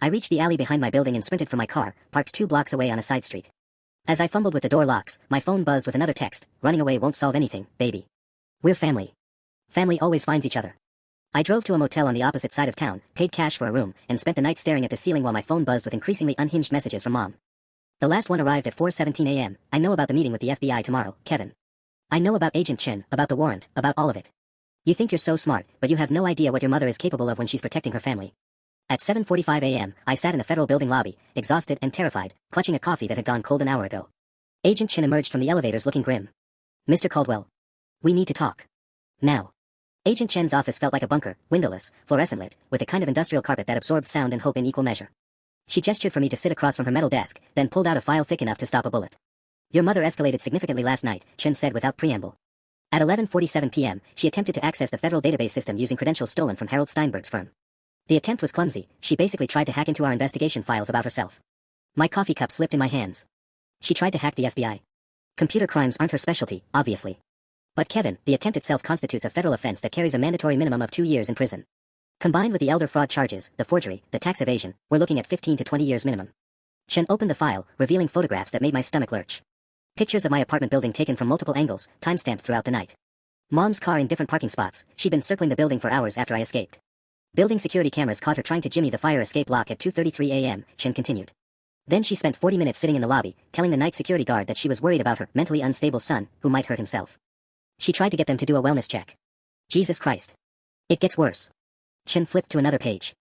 I reached the alley behind my building and sprinted for my car, parked 2 blocks away on a side street. As I fumbled with the door locks, my phone buzzed with another text. Running away won't solve anything, baby. We're family. Family always finds each other. I drove to a motel on the opposite side of town, paid cash for a room, and spent the night staring at the ceiling while my phone buzzed with increasingly unhinged messages from Mom. The last one arrived at 4:17 a.m. I know about the meeting with the FBI tomorrow, Kevin. I know about Agent Chin, about the warrant, about all of it. You think you're so smart, but you have no idea what your mother is capable of when she's protecting her family. At 7:45 a.m., I sat in the federal building lobby, exhausted and terrified, clutching a coffee that had gone cold an hour ago. Agent Chin emerged from the elevators looking grim. Mr. Caldwell. We need to talk. Now. Agent Chen's office felt like a bunker, windowless, fluorescent lit, with the kind of industrial carpet that absorbed sound and hope in equal measure. She gestured for me to sit across from her metal desk, then pulled out a file thick enough to stop a bullet. Your mother escalated significantly last night, Chen said without preamble. At 11:47 p.m., she attempted to access the federal database system using credentials stolen from Harold Steinberg's firm. The attempt was clumsy. She basically tried to hack into our investigation files about herself. My coffee cup slipped in my hands. She tried to hack the FBI. Computer crimes aren't her specialty, obviously. But Kevin, the attempt itself constitutes a federal offense that carries a mandatory minimum of 2 years in prison. Combined with the elder fraud charges, the forgery, the tax evasion, we're looking at 15 to 20 years minimum. Chen opened the file, revealing photographs that made my stomach lurch. Pictures of my apartment building taken from multiple angles, time-stamped throughout the night. Mom's car in different parking spots. She'd been circling the building for hours after I escaped. Building security cameras caught her trying to jimmy the fire escape lock at 2:33 a.m., Chen continued. Then she spent 40 minutes sitting in the lobby, telling the night security guard that she was worried about her mentally unstable son, who might hurt himself. She tried to get them to do a wellness check. Jesus Christ. It gets worse. Chen flipped to another page.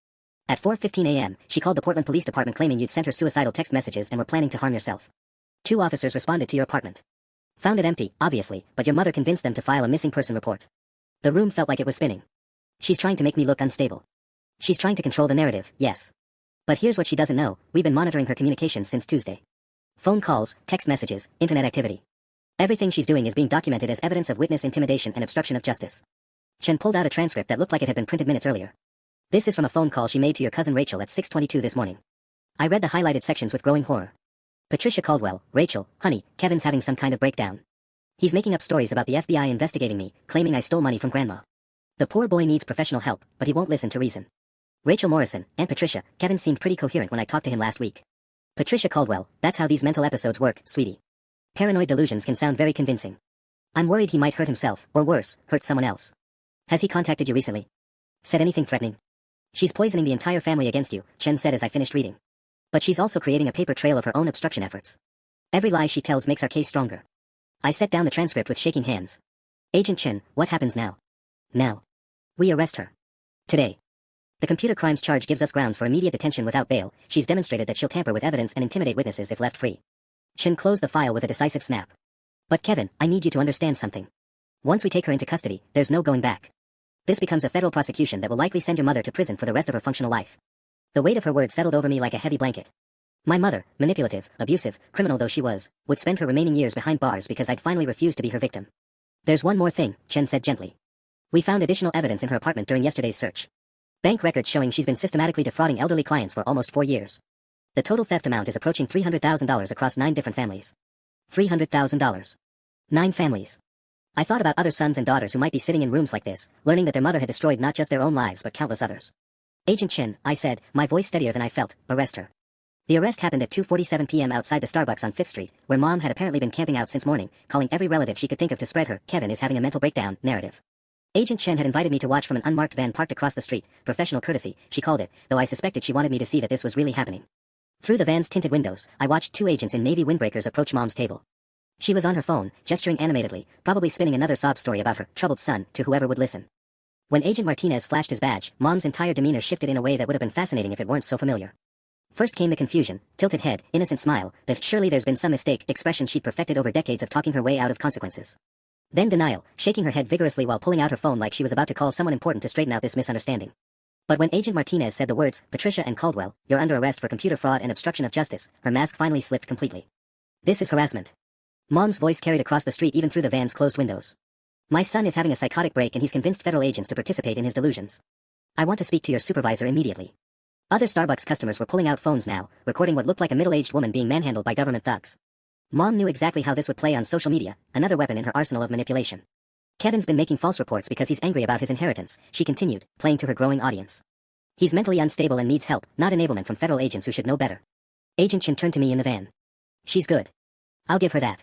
At 4:15 a.m., she called the Portland Police Department claiming you'd sent her suicidal text messages and were planning to harm yourself. 2 officers responded to your apartment. Found it empty, obviously, but your mother convinced them to file a missing person report. The room felt like it was spinning. She's trying to make me look unstable. She's trying to control the narrative, yes. But here's what she doesn't know. We've been monitoring her communications since Tuesday. Phone calls, text messages, internet activity. Everything she's doing is being documented as evidence of witness intimidation and obstruction of justice. Chen pulled out a transcript that looked like it had been printed minutes earlier. This is from a phone call she made to your cousin Rachel at 6:22 this morning. I read the highlighted sections with growing horror. Patricia Caldwell, Rachel, honey, Kevin's having some kind of breakdown. He's making up stories about the FBI investigating me, claiming I stole money from Grandma. The poor boy needs professional help, but he won't listen to reason. Rachel Morrison, and Patricia, Kevin seemed pretty coherent when I talked to him last week. Patricia Caldwell, that's how these mental episodes work, sweetie. Paranoid delusions can sound very convincing. I'm worried he might hurt himself, or worse, hurt someone else. Has he contacted you recently? Said anything threatening? She's poisoning the entire family against you, Chen said as I finished reading. But she's also creating a paper trail of her own obstruction efforts. Every lie she tells makes our case stronger. I set down the transcript with shaking hands. Agent Chen, what happens now? Now. We arrest her. Today. The computer crimes charge gives us grounds for immediate detention without bail. She's demonstrated that she'll tamper with evidence and intimidate witnesses if left free. Chen closed the file with a decisive snap. But Kevin, I need you to understand something. Once we take her into custody, there's no going back. This becomes a federal prosecution that will likely send your mother to prison for the rest of her functional life. The weight of her words settled over me like a heavy blanket. My mother, manipulative, abusive, criminal though she was, would spend her remaining years behind bars because I'd finally refused to be her victim. There's one more thing, Chen said gently. We found additional evidence in her apartment during yesterday's search. Bank records showing she's been systematically defrauding elderly clients for almost 4 years. The total theft amount is approaching $300,000 across 9 different families. $300,000. 9 families. I thought about other sons and daughters who might be sitting in rooms like this, learning that their mother had destroyed not just their own lives but countless others. Agent Chen, I said, my voice steadier than I felt, arrest her. The arrest happened at 2:47 p.m. outside the Starbucks on 5th Street, where Mom had apparently been camping out since morning, calling every relative she could think of to spread her "Kevin is having a mental breakdown" narrative. Agent Chen had invited me to watch from an unmarked van parked across the street, professional courtesy, she called it, though I suspected she wanted me to see that this was really happening. Through the van's tinted windows, I watched 2 agents in navy windbreakers approach Mom's table. She was on her phone, gesturing animatedly, probably spinning another sob story about her troubled son to whoever would listen. When Agent Martinez flashed his badge, Mom's entire demeanor shifted in a way that would have been fascinating if it weren't so familiar. First came the confusion, tilted head, innocent smile, that surely there's been some mistake expression she'd perfected over decades of talking her way out of consequences. Then denial, shaking her head vigorously while pulling out her phone like she was about to call someone important to straighten out this misunderstanding. But when Agent Martinez said the words, Patricia and Caldwell, you're under arrest for computer fraud and obstruction of justice, her mask finally slipped completely. This is harassment. Mom's voice carried across the street even through the van's closed windows. My son is having a psychotic break and he's convinced federal agents to participate in his delusions. I want to speak to your supervisor immediately. Other Starbucks customers were pulling out phones now, recording what looked like a middle-aged woman being manhandled by government thugs. Mom knew exactly how this would play on social media, another weapon in her arsenal of manipulation. Kevin's been making false reports because he's angry about his inheritance, she continued, playing to her growing audience. He's mentally unstable and needs help, not enablement from federal agents who should know better. Agent Chen turned to me in the van. She's good. I'll give her that.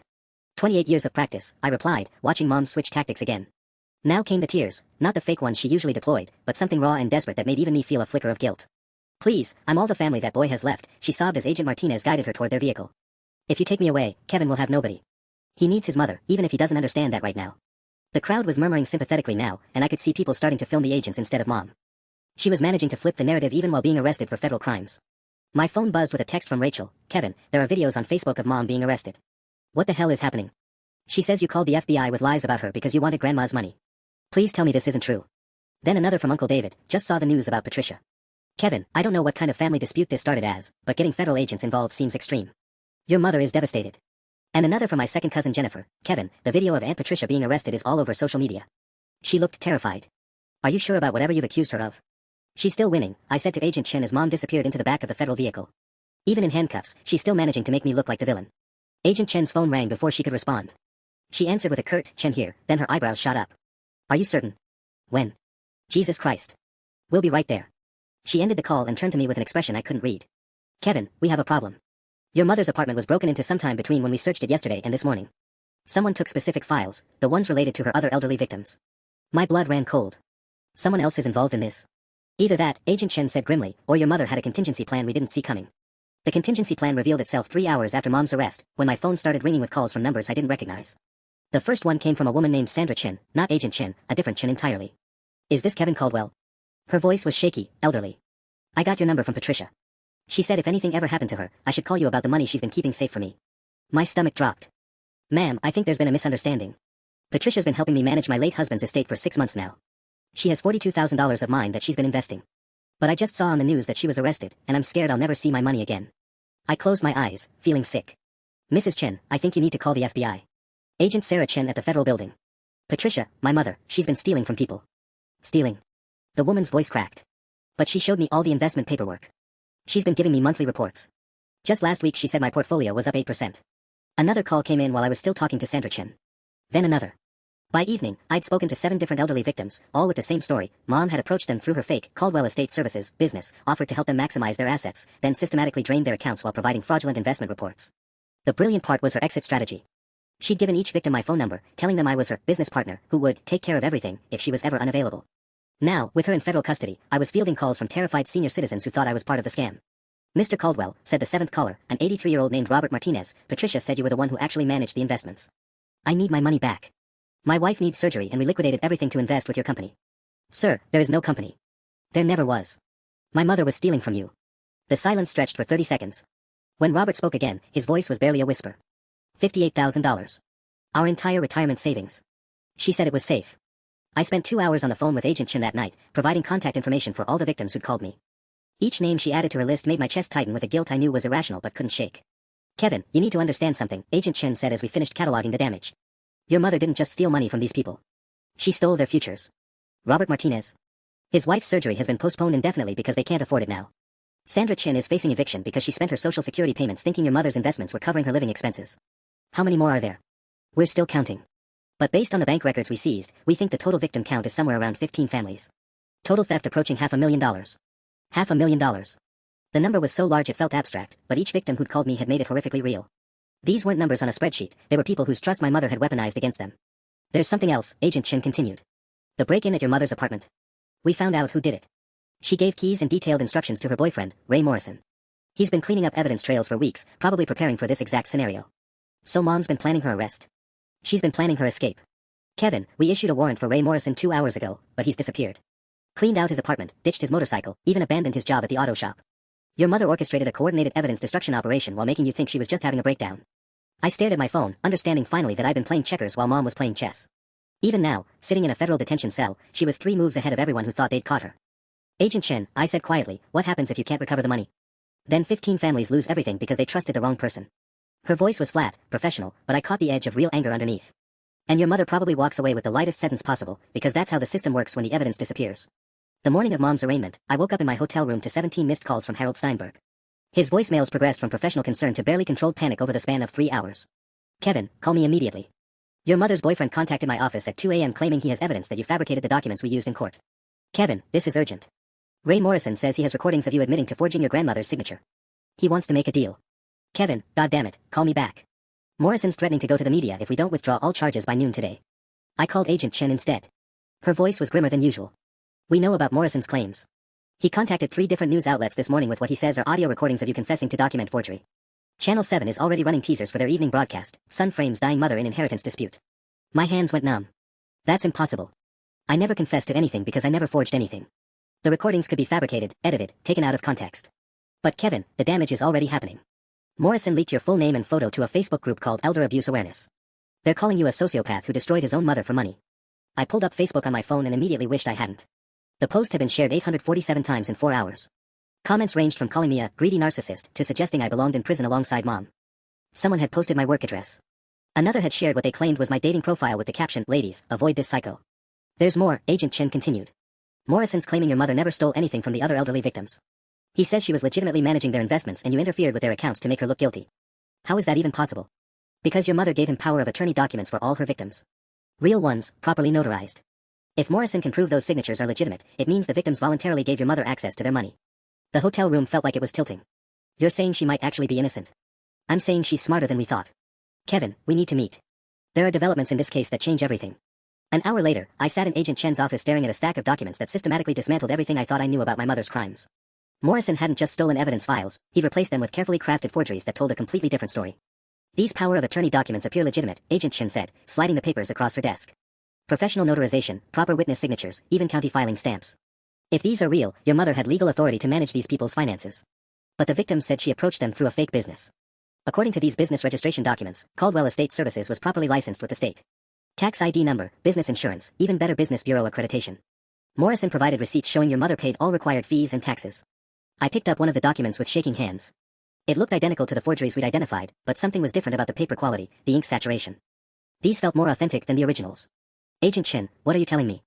28 years of practice, I replied, watching Mom switch tactics again. Now came the tears, not the fake ones she usually deployed, but something raw and desperate that made even me feel a flicker of guilt. Please, I'm all the family that boy has left, she sobbed as Agent Martinez guided her toward their vehicle. If you take me away, Kevin will have nobody. He needs his mother, even if he doesn't understand that right now. The crowd was murmuring sympathetically now, and I could see people starting to film the agents instead of Mom. She was managing to flip the narrative even while being arrested for federal crimes. My phone buzzed with a text from Rachel. Kevin, there are videos on Facebook of Mom being arrested. What the hell is happening? She says you called the FBI with lies about her because you wanted Grandma's money. Please tell me this isn't true. Then another from Uncle David, just saw the news about Patricia. Kevin, I don't know what kind of family dispute this started as, but getting federal agents involved seems extreme. Your mother is devastated. And another from my second cousin Jennifer. Kevin, the video of Aunt Patricia being arrested is all over social media. She looked terrified. Are you sure about whatever you've accused her of? She's still winning, I said to Agent Chen as Mom disappeared into the back of the federal vehicle. Even in handcuffs, she's still managing to make me look like the villain. Agent Chen's phone rang before she could respond. She answered with a curt, Chen here, then her eyebrows shot up. Are you certain? When? Jesus Christ. We'll be right there. She ended the call and turned to me with an expression I couldn't read. Kevin, we have a problem. Your mother's apartment was broken into sometime between when we searched it yesterday and this morning. Someone took specific files, the ones related to her other elderly victims. My blood ran cold. Someone else is involved in this. Either that, Agent Chen said grimly, or your mother had a contingency plan we didn't see coming. The contingency plan revealed itself 3 hours after Mom's arrest, when my phone started ringing with calls from numbers I didn't recognize. The first one came from a woman named Sandra Chen, not Agent Chen, a different Chen entirely. Is this Kevin Caldwell? Her voice was shaky, elderly. I got your number from Patricia. She said if anything ever happened to her, I should call you about the money she's been keeping safe for me. My stomach dropped. Ma'am, I think there's been a misunderstanding. Patricia's been helping me manage my late husband's estate for 6 months now. She has $42,000 of mine that she's been investing. But I just saw on the news that she was arrested, and I'm scared I'll never see my money again. I closed my eyes, feeling sick. Mrs. Chen, I think you need to call the FBI. Agent Sarah Chen at the federal building. Patricia, my mother, she's been stealing from people. Stealing. The woman's voice cracked. But she showed me all the investment paperwork. She's been giving me monthly reports. Just last week she said my portfolio was up 8%. Another call came in while I was still talking to Sandra Chen. Then another. By evening, I'd spoken to 7 different elderly victims, all with the same story. Mom had approached them through her fake Caldwell Estate Services business, offered to help them maximize their assets, then systematically drained their accounts while providing fraudulent investment reports. The brilliant part was her exit strategy. She'd given each victim my phone number, telling them I was her business partner, who would take care of everything if she was ever unavailable. Now, with her in federal custody, I was fielding calls from terrified senior citizens who thought I was part of the scam. Mr. Caldwell, said the seventh caller, an 83-year-old named Robert Martinez. Patricia said you were the one who actually managed the investments. I need my money back. My wife needs surgery and we liquidated everything to invest with your company. Sir, there is no company. There never was. My mother was stealing from you. The silence stretched for 30 seconds. When Robert spoke again, his voice was barely a whisper. $58,000. Our entire retirement savings. She said it was safe. I spent 2 hours on the phone with Agent Chin that night, providing contact information for all the victims who'd called me. Each name she added to her list made my chest tighten with a guilt I knew was irrational but couldn't shake. Kevin, you need to understand something, Agent Chin said as we finished cataloging the damage. Your mother didn't just steal money from these people. She stole their futures. Robert Martinez. His wife's surgery has been postponed indefinitely because they can't afford it now. Sandra Chin is facing eviction because she spent her social security payments thinking your mother's investments were covering her living expenses. How many more are there? We're still counting. But based on the bank records we seized, we think the total victim count is somewhere around 15 families. Total theft approaching $500,000. $500,000. The number was so large it felt abstract, but each victim who'd called me had made it horrifically real. These weren't numbers on a spreadsheet, they were people whose trust my mother had weaponized against them. There's something else, Agent Chin continued. The break-in at your mother's apartment. We found out who did it. She gave keys and detailed instructions to her boyfriend, Ray Morrison. He's been cleaning up evidence trails for weeks, probably preparing for this exact scenario. So Mom's been planning her arrest. She's been planning her escape. Kevin, we issued a warrant for Ray Morrison 2 hours ago, but he's disappeared. Cleaned out his apartment, ditched his motorcycle, even abandoned his job at the auto shop. Your mother orchestrated a coordinated evidence destruction operation while making you think she was just having a breakdown. I stared at my phone, understanding finally that I'd been playing checkers while Mom was playing chess. Even now, sitting in a federal detention cell, she was 3 moves ahead of everyone who thought they'd caught her. Agent Chen, I said quietly, what happens if you can't recover the money? Then 15 families lose everything because they trusted the wrong person. Her voice was flat, professional, but I caught the edge of real anger underneath. And your mother probably walks away with the lightest sentence possible, because that's how the system works when the evidence disappears. The morning of Mom's arraignment, I woke up in my hotel room to 17 missed calls from Harold Steinberg. His voicemails progressed from professional concern to barely controlled panic over the span of 3 hours. Kevin, call me immediately. Your mother's boyfriend contacted my office at 2 a.m. claiming he has evidence that you fabricated the documents we used in court. Kevin, this is urgent. Ray Morrison says he has recordings of you admitting to forging your grandmother's signature. He wants to make a deal. Kevin, goddammit, call me back. Morrison's threatening to go to the media if we don't withdraw all charges by noon today. I called Agent Chen instead. Her voice was grimmer than usual. We know about Morrison's claims. He contacted 3 different news outlets this morning with what he says are audio recordings of you confessing to document forgery. Channel 7 is already running teasers for their evening broadcast, Son frames dying mother in inheritance dispute. My hands went numb. That's impossible. I never confessed to anything because I never forged anything. The recordings could be fabricated, edited, taken out of context. But Kevin, the damage is already happening. Morrison leaked your full name and photo to a Facebook group called Elder Abuse Awareness. They're calling you a sociopath who destroyed his own mother for money. I pulled up Facebook on my phone and immediately wished I hadn't. The post had been shared 847 times in 4 hours. Comments ranged from calling me a greedy narcissist to suggesting I belonged in prison alongside Mom. Someone had posted my work address. Another had shared what they claimed was my dating profile with the caption, "Ladies, avoid this psycho." There's more, Agent Chen continued. Morrison's claiming your mother never stole anything from the other elderly victims. He says she was legitimately managing their investments and you interfered with their accounts to make her look guilty. How is that even possible? Because your mother gave him power of attorney documents for all her victims. Real ones, properly notarized. If Morrison can prove those signatures are legitimate, it means the victims voluntarily gave your mother access to their money. The hotel room felt like it was tilting. You're saying she might actually be innocent. I'm saying she's smarter than we thought. Kevin, we need to meet. There are developments in this case that change everything. An hour later, I sat in Agent Chen's office staring at a stack of documents that systematically dismantled everything I thought I knew about my mother's crimes. Morrison hadn't just stolen evidence files, he'd replaced them with carefully crafted forgeries that told a completely different story. These power of attorney documents appear legitimate, Agent Chen said, sliding the papers across her desk. Professional notarization, proper witness signatures, even county filing stamps. If these are real, your mother had legal authority to manage these people's finances. But the victims said she approached them through a fake business. According to these business registration documents, Caldwell Estate Services was properly licensed with the state. Tax ID number, business insurance, even better Business Bureau accreditation. Morrison provided receipts showing your mother paid all required fees and taxes. I picked up one of the documents with shaking hands. It looked identical to the forgeries we'd identified, but something was different about the paper quality, the ink saturation. These felt more authentic than the originals. Agent Chen, what are you telling me?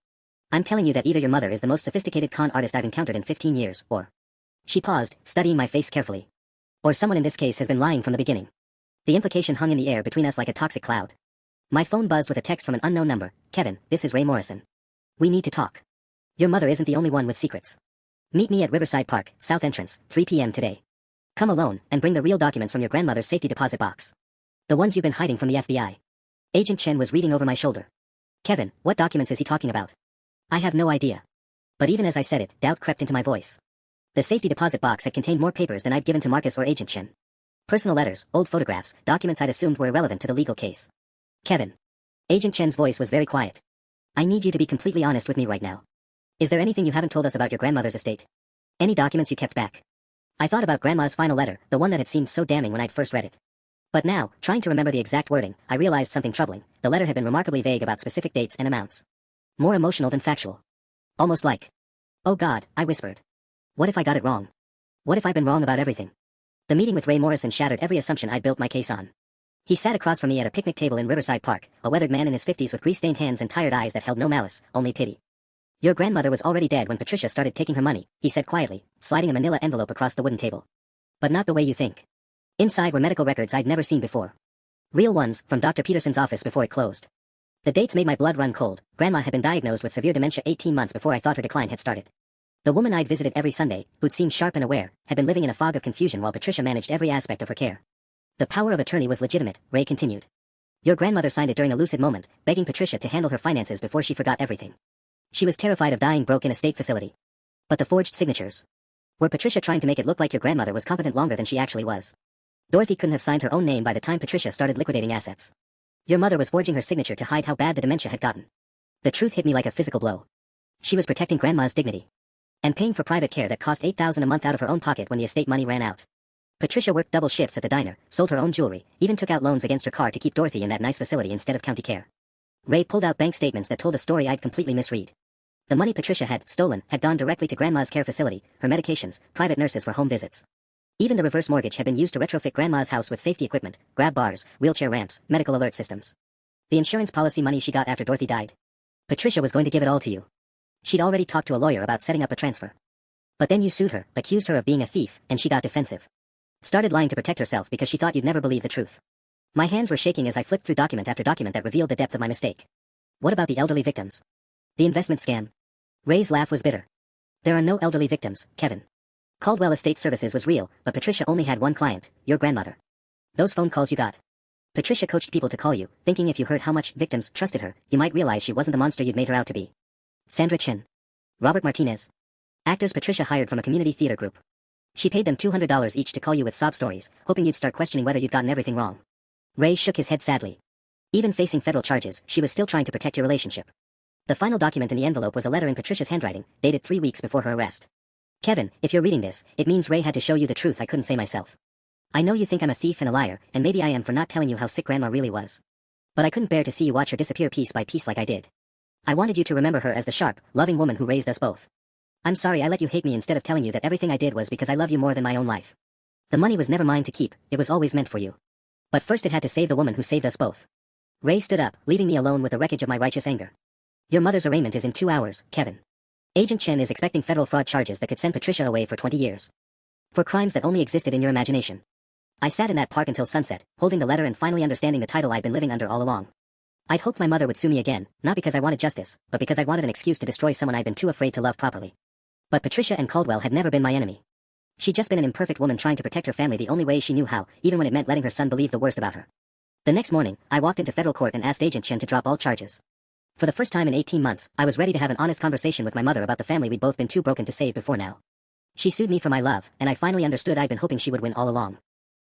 I'm telling you that either your mother is the most sophisticated con artist I've encountered in 15 years, or... She paused, studying my face carefully. Or someone in this case has been lying from the beginning. The implication hung in the air between us like a toxic cloud. My phone buzzed with a text from an unknown number. Kevin, this is Ray Morrison. We need to talk. Your mother isn't the only one with secrets. Meet me at Riverside Park, South Entrance, 3 p.m. today. Come alone, and bring the real documents from your grandmother's safety deposit box. The ones you've been hiding from the FBI. Agent Chen was reading over my shoulder. Kevin, what documents is he talking about? I have no idea. But even as I said it, doubt crept into my voice. The safety deposit box had contained more papers than I'd given to Marcus or Agent Chen. Personal letters, old photographs, documents I'd assumed were irrelevant to the legal case. Kevin. Agent Chen's voice was very quiet. I need you to be completely honest with me right now. Is there anything you haven't told us about your grandmother's estate? Any documents you kept back? I thought about Grandma's final letter, the one that had seemed so damning when I'd first read it. But now, trying to remember the exact wording, I realized something troubling. The letter had been remarkably vague about specific dates and amounts. More emotional than factual. Almost like, oh God, I whispered. What if I got it wrong? What if I'd been wrong about everything? The meeting with Ray Morrison shattered every assumption I'd built my case on. He sat across from me at a picnic table in Riverside Park, a weathered man in his 50s with grease-stained hands and tired eyes that held no malice, only pity. Your grandmother was already dead when Patricia started taking her money, he said quietly, sliding a manila envelope across the wooden table. But not the way you think. Inside were medical records I'd never seen before. Real ones, from Dr. Peterson's office before it closed. The dates made my blood run cold. Grandma had been diagnosed with severe dementia 18 months before I thought her decline had started. The woman I'd visited every Sunday, who'd seemed sharp and aware, had been living in a fog of confusion while Patricia managed every aspect of her care. The power of attorney was legitimate, Ray continued. Your grandmother signed it during a lucid moment, begging Patricia to handle her finances before she forgot everything. She was terrified of dying broke in a state facility. But the forged signatures. Were Patricia trying to make it look like your grandmother was competent longer than she actually was? Dorothy couldn't have signed her own name by the time Patricia started liquidating assets. Your mother was forging her signature to hide how bad the dementia had gotten. The truth hit me like a physical blow. She was protecting Grandma's dignity. And paying for private care that cost $8,000 a month out of her own pocket when the estate money ran out. Patricia worked double shifts at the diner, sold her own jewelry, even took out loans against her car to keep Dorothy in that nice facility instead of county care. Ray pulled out bank statements that told a story I'd completely misread. The money Patricia had stolen had gone directly to Grandma's care facility, her medications, private nurses for home visits. Even the reverse mortgage had been used to retrofit Grandma's house with safety equipment, grab bars, wheelchair ramps, medical alert systems. The insurance policy money she got after Dorothy died. Patricia was going to give it all to you. She'd already talked to a lawyer about setting up a transfer. But then you sued her, accused her of being a thief, and she got defensive. Started lying to protect herself because she thought you'd never believe the truth. My hands were shaking as I flipped through document after document that revealed the depth of my mistake. What about the elderly victims? The investment scam? Ray's laugh was bitter. There are no elderly victims, Kevin. Caldwell Estate Services was real, but Patricia only had one client, your grandmother. Those phone calls you got. Patricia coached people to call you, thinking if you heard how much victims trusted her, you might realize she wasn't the monster you'd made her out to be. Sandra Chin. Robert Martinez. Actors Patricia hired from a community theater group. She paid them $200 each to call you with sob stories, hoping you'd start questioning whether you'd gotten everything wrong. Ray shook his head sadly. Even facing federal charges, she was still trying to protect your relationship. The final document in the envelope was a letter in Patricia's handwriting, dated 3 weeks before her arrest. Kevin, if you're reading this, it means Ray had to show you the truth I couldn't say myself. I know you think I'm a thief and a liar, and maybe I am for not telling you how sick Grandma really was. But I couldn't bear to see you watch her disappear piece by piece like I did. I wanted you to remember her as the sharp, loving woman who raised us both. I'm sorry I let you hate me instead of telling you that everything I did was because I love you more than my own life. The money was never mine to keep, it was always meant for you. But first it had to save the woman who saved us both. Ray stood up, leaving me alone with the wreckage of my righteous anger. Your mother's arraignment is in 2 hours, Kevin. Agent Chen is expecting federal fraud charges that could send Patricia away for 20 years. For crimes that only existed in your imagination. I sat in that park until sunset, holding the letter and finally understanding the title I'd been living under all along. I'd hoped my mother would sue me again, not because I wanted justice, but because I wanted an excuse to destroy someone I'd been too afraid to love properly. But Patricia and Caldwell had never been my enemy. She'd just been an imperfect woman trying to protect her family the only way she knew how, even when it meant letting her son believe the worst about her. The next morning, I walked into federal court and asked Agent Chen to drop all charges. For the first time in 18 months, I was ready to have an honest conversation with my mother about the family we'd both been too broken to save before now. She sued me for my love, and I finally understood I'd been hoping she would win all along.